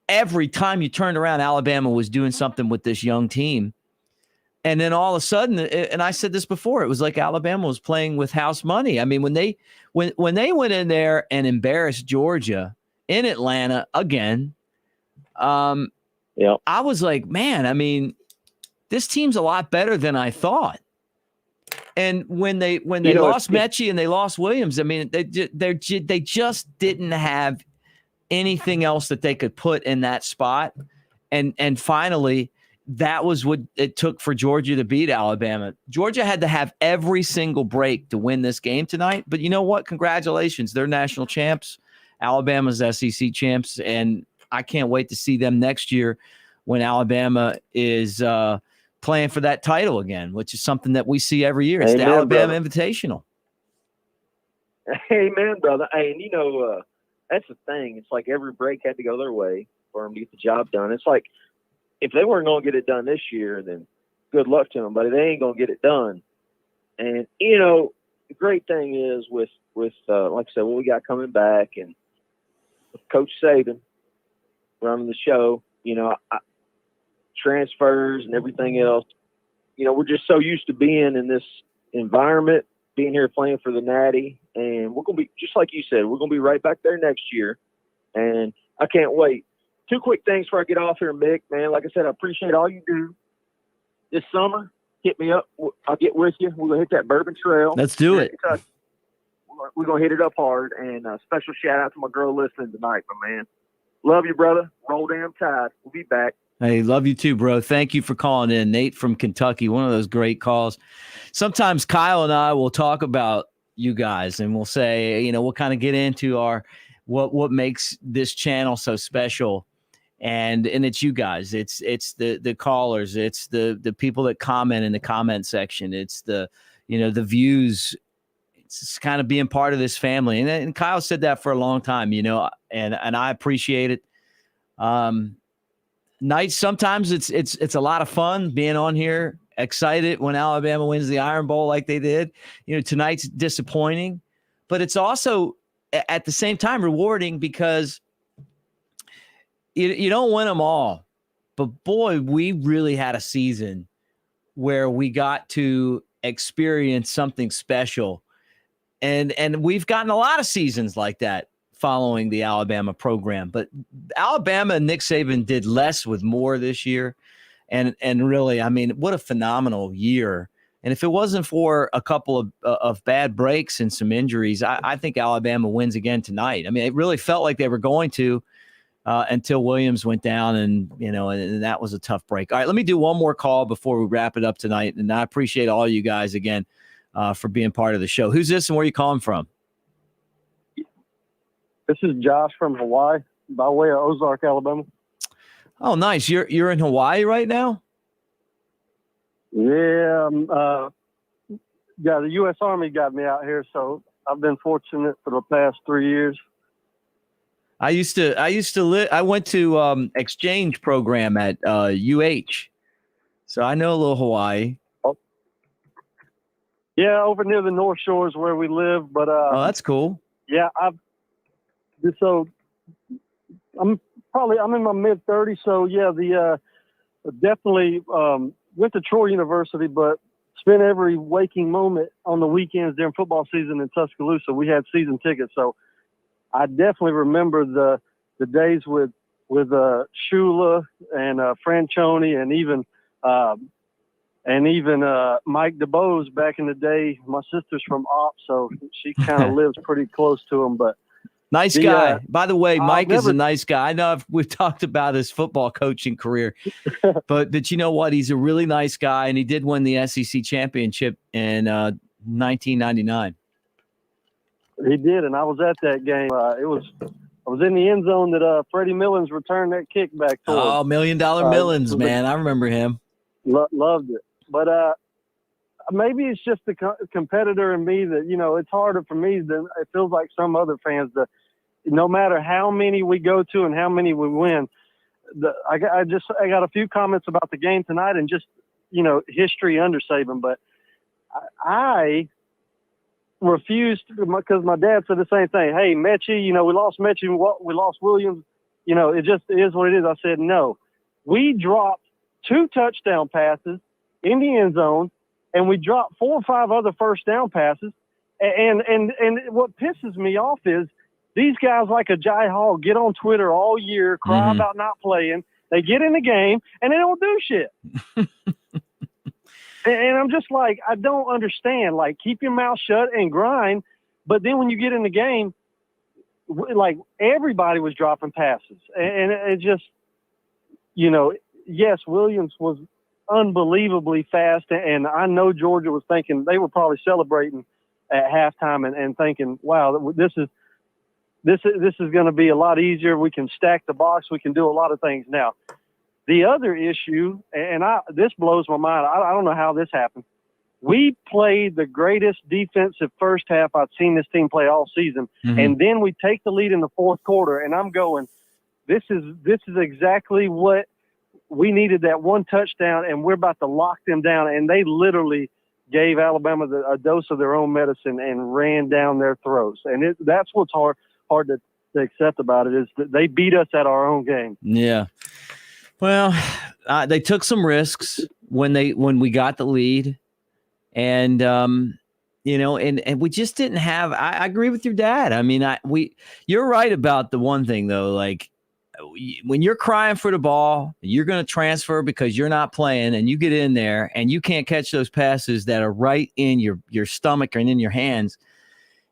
every time you turned around, Alabama was doing something with this young team. And then all of a sudden, and I said this before, it was like Alabama was playing with house money. I mean, when they went in there and embarrassed Georgia in Atlanta again, I was like, man, I mean, this team's a lot better than I thought. And when they lost Mechie and they lost Williams, I mean, they just didn't have anything else that they could put in that spot. And finally, that was what it took for Georgia to beat Alabama. Georgia had to have every single break to win this game tonight. But you know what? Congratulations. They're national champs. Alabama's SEC champs. And I can't wait to see them next year when Alabama is playing for that title again, which is something that we see every year. It's the Alabama Invitational. Amen, brother. And, that's the thing. It's like every break had to go their way for them to get the job done. It's like, if they weren't going to get it done this year, then good luck to them, but they ain't going to get it done. And, the great thing is with like I said, what we got coming back and Coach Saban running the show, transfers and everything else, we're just so used to being in this environment, being here playing for the Natty. And we're going to be, just like you said, we're going to be right back there next year. And I can't wait. Two quick things before I get off here, Mick, man. Like I said, I appreciate all you do this summer. Hit me up. I'll get with you. We're going to hit that Bourbon Trail. Let's do it. We're going to hit it up hard. And special shout out to my girl listening tonight, my man. Love you, brother. Roll damn Tide. We'll be back. Hey, love you too, bro. Thank you for calling in. Nate from Kentucky, one of those great calls. Sometimes Kyle and I will talk about you guys and we'll say, we'll kind of get into what makes this channel so special. And it's you guys. It's the callers. It's the people that comment in the comment section. It's the views. It's kind of being part of this family. And Kyle said that for a long time, and I appreciate it. nights, sometimes it's a lot of fun being on here, excited when Alabama wins the Iron Bowl like they did. Tonight's disappointing, but it's also at the same time rewarding because you don't win them all. But boy, we really had a season where we got to experience something special. And we've gotten a lot of seasons like that following the Alabama program. But Alabama and Nick Saban did less with more this year. And really, I mean, what a phenomenal year. And if it wasn't for a couple of bad breaks and some injuries, I think Alabama wins again tonight. I mean, it really felt like they were going to until Williams went down, and that was a tough break. All right, let me do one more call before we wrap it up tonight. And I appreciate all you guys again for being part of the show. Who's this and where are you calling from? This is Josh from Hawaii, by way of Ozark, Alabama. Oh, nice. You're in Hawaii right now? Yeah. The U.S. Army got me out here, so I've been fortunate for the past 3 years. I used to live. I went to exchange program at UH, so I know a little Hawaii. Oh. Yeah, over near the North Shore is where we live. But oh, that's cool. Yeah, I'm in my mid-30s, so yeah, definitely went to Troy University, but spent every waking moment on the weekends during football season in Tuscaloosa. We had season tickets, so I definitely remember the days with Shula and Franchione and even Mike DeBose back in the day. My sister's from Ops, so she kind of lives pretty close to him. But nice guy. By the way, Mike is a nice guy. I know we've talked about his football coaching career, but you know what? He's a really nice guy, and he did win the SEC championship in 1999. He did, and I was at that game. I was in the end zone that Freddie Millins returned that kick back to him. Oh, $1 Million Millins, man. I remember him. Loved it. But maybe it's just the competitor in me that, it's harder for me than it feels like some other fans that no matter how many we go to and how many we win, I got a few comments about the game tonight and just, history under Saban. But I refused, because my dad said the same thing. Hey, Mechie, we lost Mechie, we lost Williams. It just is what it is. I said, no. We dropped 2 touchdown passes in the end zone, and we dropped 4 or 5 other first down passes. And what pisses me off is these guys like a Jai Hall get on Twitter all year, cry about not playing. They get in the game, and they don't do shit. And I'm just like, I don't understand. Like, keep your mouth shut and grind. But then when you get in the game, like, everybody was dropping passes. And it just, yes, Williams was unbelievably fast. And I know Georgia was thinking, they were probably celebrating at halftime and thinking, wow, this is going to be a lot easier. We can stack the box. We can do a lot of things now. The other issue, and this blows my mind. I don't know how this happened. We played the greatest defensive first half I've seen this team play all season, and then we take the lead in the fourth quarter. And I'm going, this is exactly what we needed. That one touchdown, and we're about to lock them down. And they literally gave Alabama a dose of their own medicine and ran down their throats. And that's what's hard to accept about it, is that they beat us at our own game. Yeah. Well, they took some risks when we got the lead, and and we just didn't have. I agree with your dad. I mean, you're right about the one thing though. Like, when you're crying for the ball, you're going to transfer because you're not playing, and you get in there and you can't catch those passes that are right in your stomach and in your hands.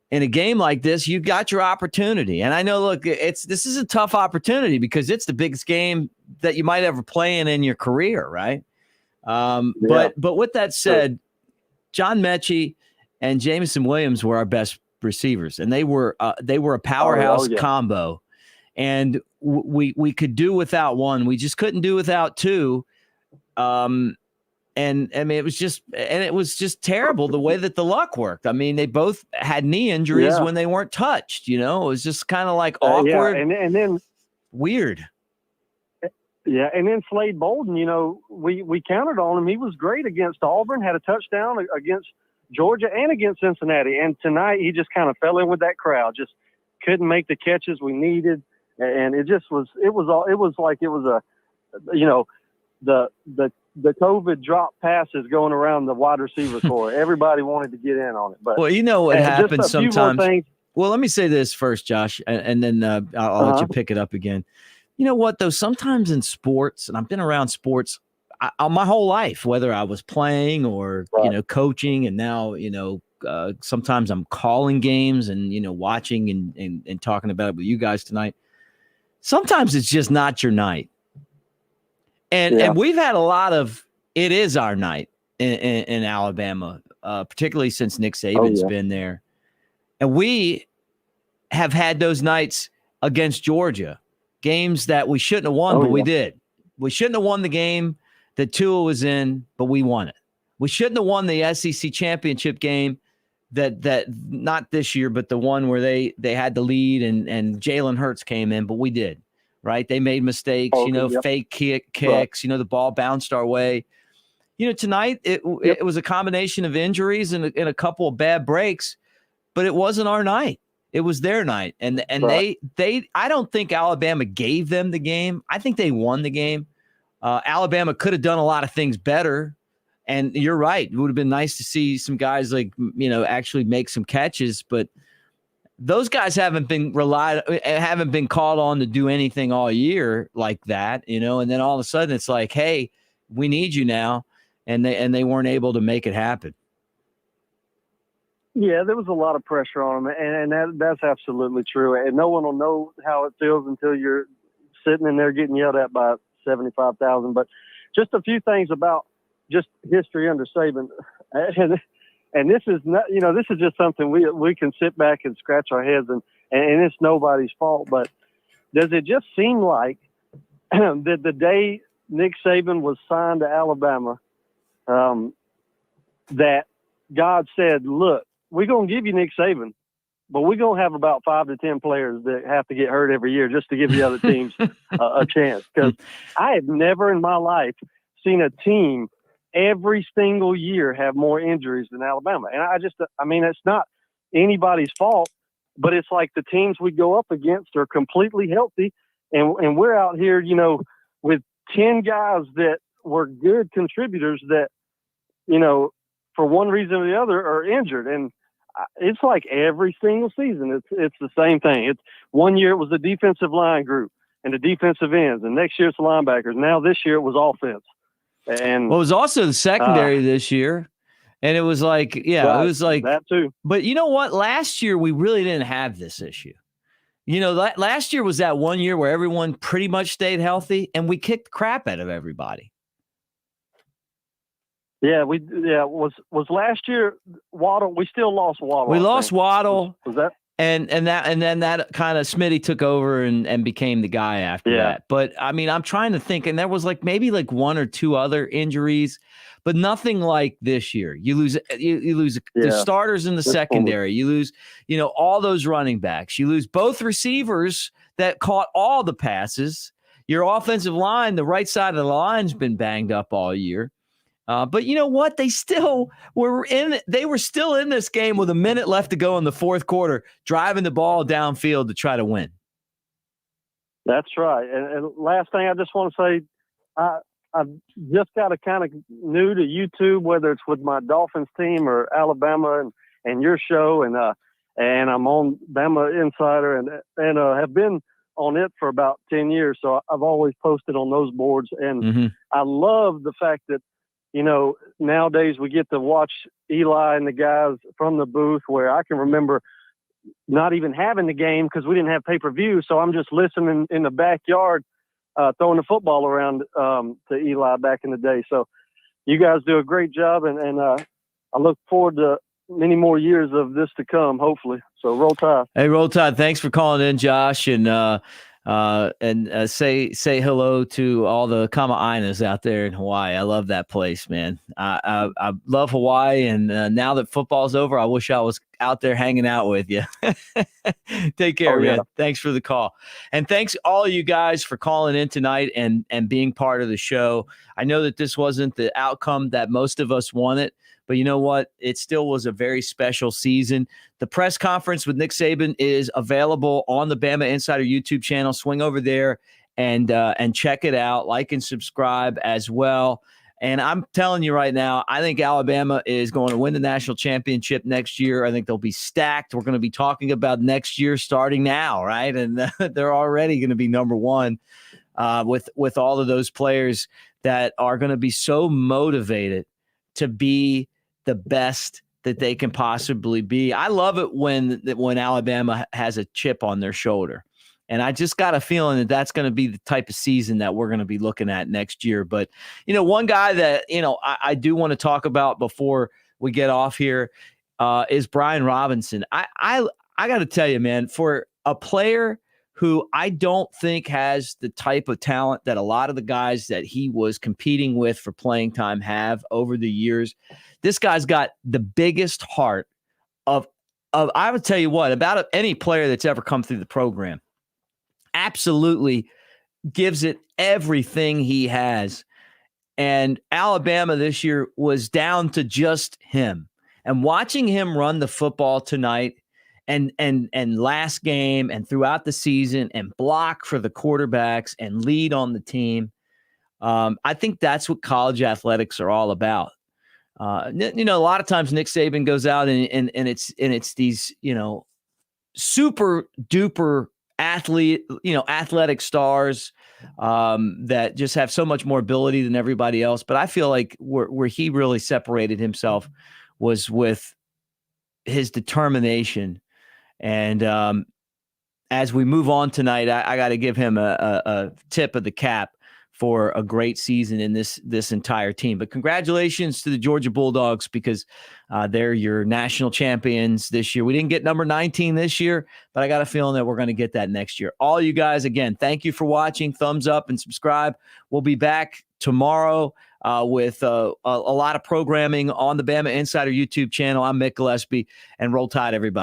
In a game like this, you got your opportunity. And I know, look, this is a tough opportunity because it's the biggest game that you might ever play in your career, right? But with that said, John Mechie and Jameson Williams were our best receivers, and they were a powerhouse combo. And we could do without one. We just couldn't do without two. And I mean, it was just terrible the way that the luck worked. I mean, they both had knee injuries when they weren't touched. It was just kind of like awkward and then weird. Yeah, and then Slade Bolden, we counted on him. He was great against Auburn, had a touchdown against Georgia and against Cincinnati. And tonight he just kind of fell in with that crowd, just couldn't make the catches we needed. And it was like the COVID drop passes going around the wide receiver corps. Everybody wanted to get in on it. But well, you know what happens sometimes. Well, let me say this first, Josh, and then I'll let you pick it up again. You know what, though? Sometimes in sports, and I've been around sports my whole life, whether I was playing or, coaching, and now, sometimes I'm calling games and, watching and talking about it with you guys tonight. Sometimes it's just not your night. And we've had a lot of it is our night in Alabama, particularly since Nick Saban's been there. And we have had those nights against Georgia, games that we shouldn't have won, but we did. We shouldn't have won the game that Tua was in, but we won it. We shouldn't have won the SEC championship game that not this year, but the one where they had the lead and Jalen Hurts came in, but we did, right? They made mistakes, fake kicks, the ball bounced our way. Tonight it was a combination of injuries and a couple of bad breaks, but it wasn't our night. It was their night. And they I don't think Alabama gave them the game. I think they won the game. Alabama could have done a lot of things better. And you're right. It would have been nice to see some guys actually make some catches, but those guys haven't been called on to do anything all year like that, and then all of a sudden it's like, hey, we need you now. And they weren't able to make it happen. Yeah, there was a lot of pressure on them, and that's absolutely true. And no one will know how it feels until you're sitting in there getting yelled at by 75,000. But just a few things about just history under Saban, and this is not, this is just something we can sit back and scratch our heads, and it's nobody's fault. But does it just seem like that the day Nick Saban was signed to Alabama, that God said, look, we're going to give you Nick Saban, but we're going to have about 5 to 10 players that have to get hurt every year just to give the other teams a chance. Because I have never in my life seen a team every single year have more injuries than Alabama. And it's not anybody's fault, but it's like the teams we go up against are completely healthy. And we're out here, with 10 guys that were good contributors that, for one reason or the other are injured. And it's like every single season, it's the same thing. It's one year it was the defensive line group and the defensive ends, and next year it's the linebackers. Now this year it was offense. And it was also the secondary this year. And it was like, it was like that too. But you know what? Last year we really didn't have this issue. Last year was that one year where everyone pretty much stayed healthy and we kicked the crap out of everybody. Yeah, was last year Waddle? We still lost Waddle. We lost Waddle. Was that? And then that kind of Smitty took over and became the guy after that. But I'm trying to think, and there was maybe one or two other injuries, but nothing like this year. You lose the starters in the secondary. You lose, all those running backs. You lose both receivers that caught all the passes. Your offensive line, the right side of the line's been banged up all year. But you know what? They still were they were still in this game with a minute left to go in the fourth quarter, driving the ball downfield to try to win. That's right. And last thing I just want to say, I've just got a kind of new to YouTube, whether it's with my Dolphins team or Alabama and your show, and I'm on BamaInsider and have been on it for about 10 years. So I've always posted on those boards, and I love the fact that, nowadays we get to watch Eli and the guys from the booth, where I can remember not even having the game because we didn't have pay-per-view. So I'm just listening in the backyard, throwing the football around to Eli back in the day. So you guys do a great job, and I look forward to many more years of this to come, hopefully. So roll tide. Hey, roll tide. Thanks for calling in, Josh. And And say hello to all the Kama'ainas out there in Hawaii. I love that place, man. I love Hawaii, and now that football's over, I wish I was out there hanging out with you. Take care, man. Thanks for the call. And thanks all of you guys for calling in tonight and being part of the show. I know that this wasn't the outcome that most of us wanted, but you know what? It still was a very special season. The press conference with Nick Saban is available on the Bama Insider YouTube channel. Swing over there and check it out. Like and subscribe as well. And I'm telling you right now, I think Alabama is going to win the national championship next year. I think they'll be stacked. We're going to be talking about next year starting now, right? And they're already going to be number one with all of those players that are going to be so motivated to be the best that they can possibly be. I love it when Alabama has a chip on their shoulder. And I just got a feeling that that's going to be the type of season that we're going to be looking at next year. But, one guy that, I do want to talk about before we get off here is Brian Robinson. I got to tell you, man, for a player who I don't think has the type of talent that a lot of the guys that he was competing with for playing time have over the years, this guy's got the biggest heart of I would tell you what, about any player that's ever come through the program. Absolutely gives it everything he has. And Alabama this year was down to just him. And watching him run the football tonight and last game and throughout the season and block for the quarterbacks and lead on the team, I think that's what college athletics are all about. A lot of times Nick Saban goes out and it's these, super duper athletic stars that just have so much more ability than everybody else. But I feel like where he really separated himself was with his determination. And as we move on tonight, I got to give him a tip of the cap for a great season in this entire team. But congratulations to the Georgia Bulldogs, because they're your national champions this year. We didn't get number 19 this year, but I got a feeling that we're going to get that next year. All you guys, again, thank you for watching. Thumbs up and subscribe. We'll be back tomorrow with a lot of programming on the Bama Insider YouTube channel. I'm Mick Gillispie, and roll tide, everybody.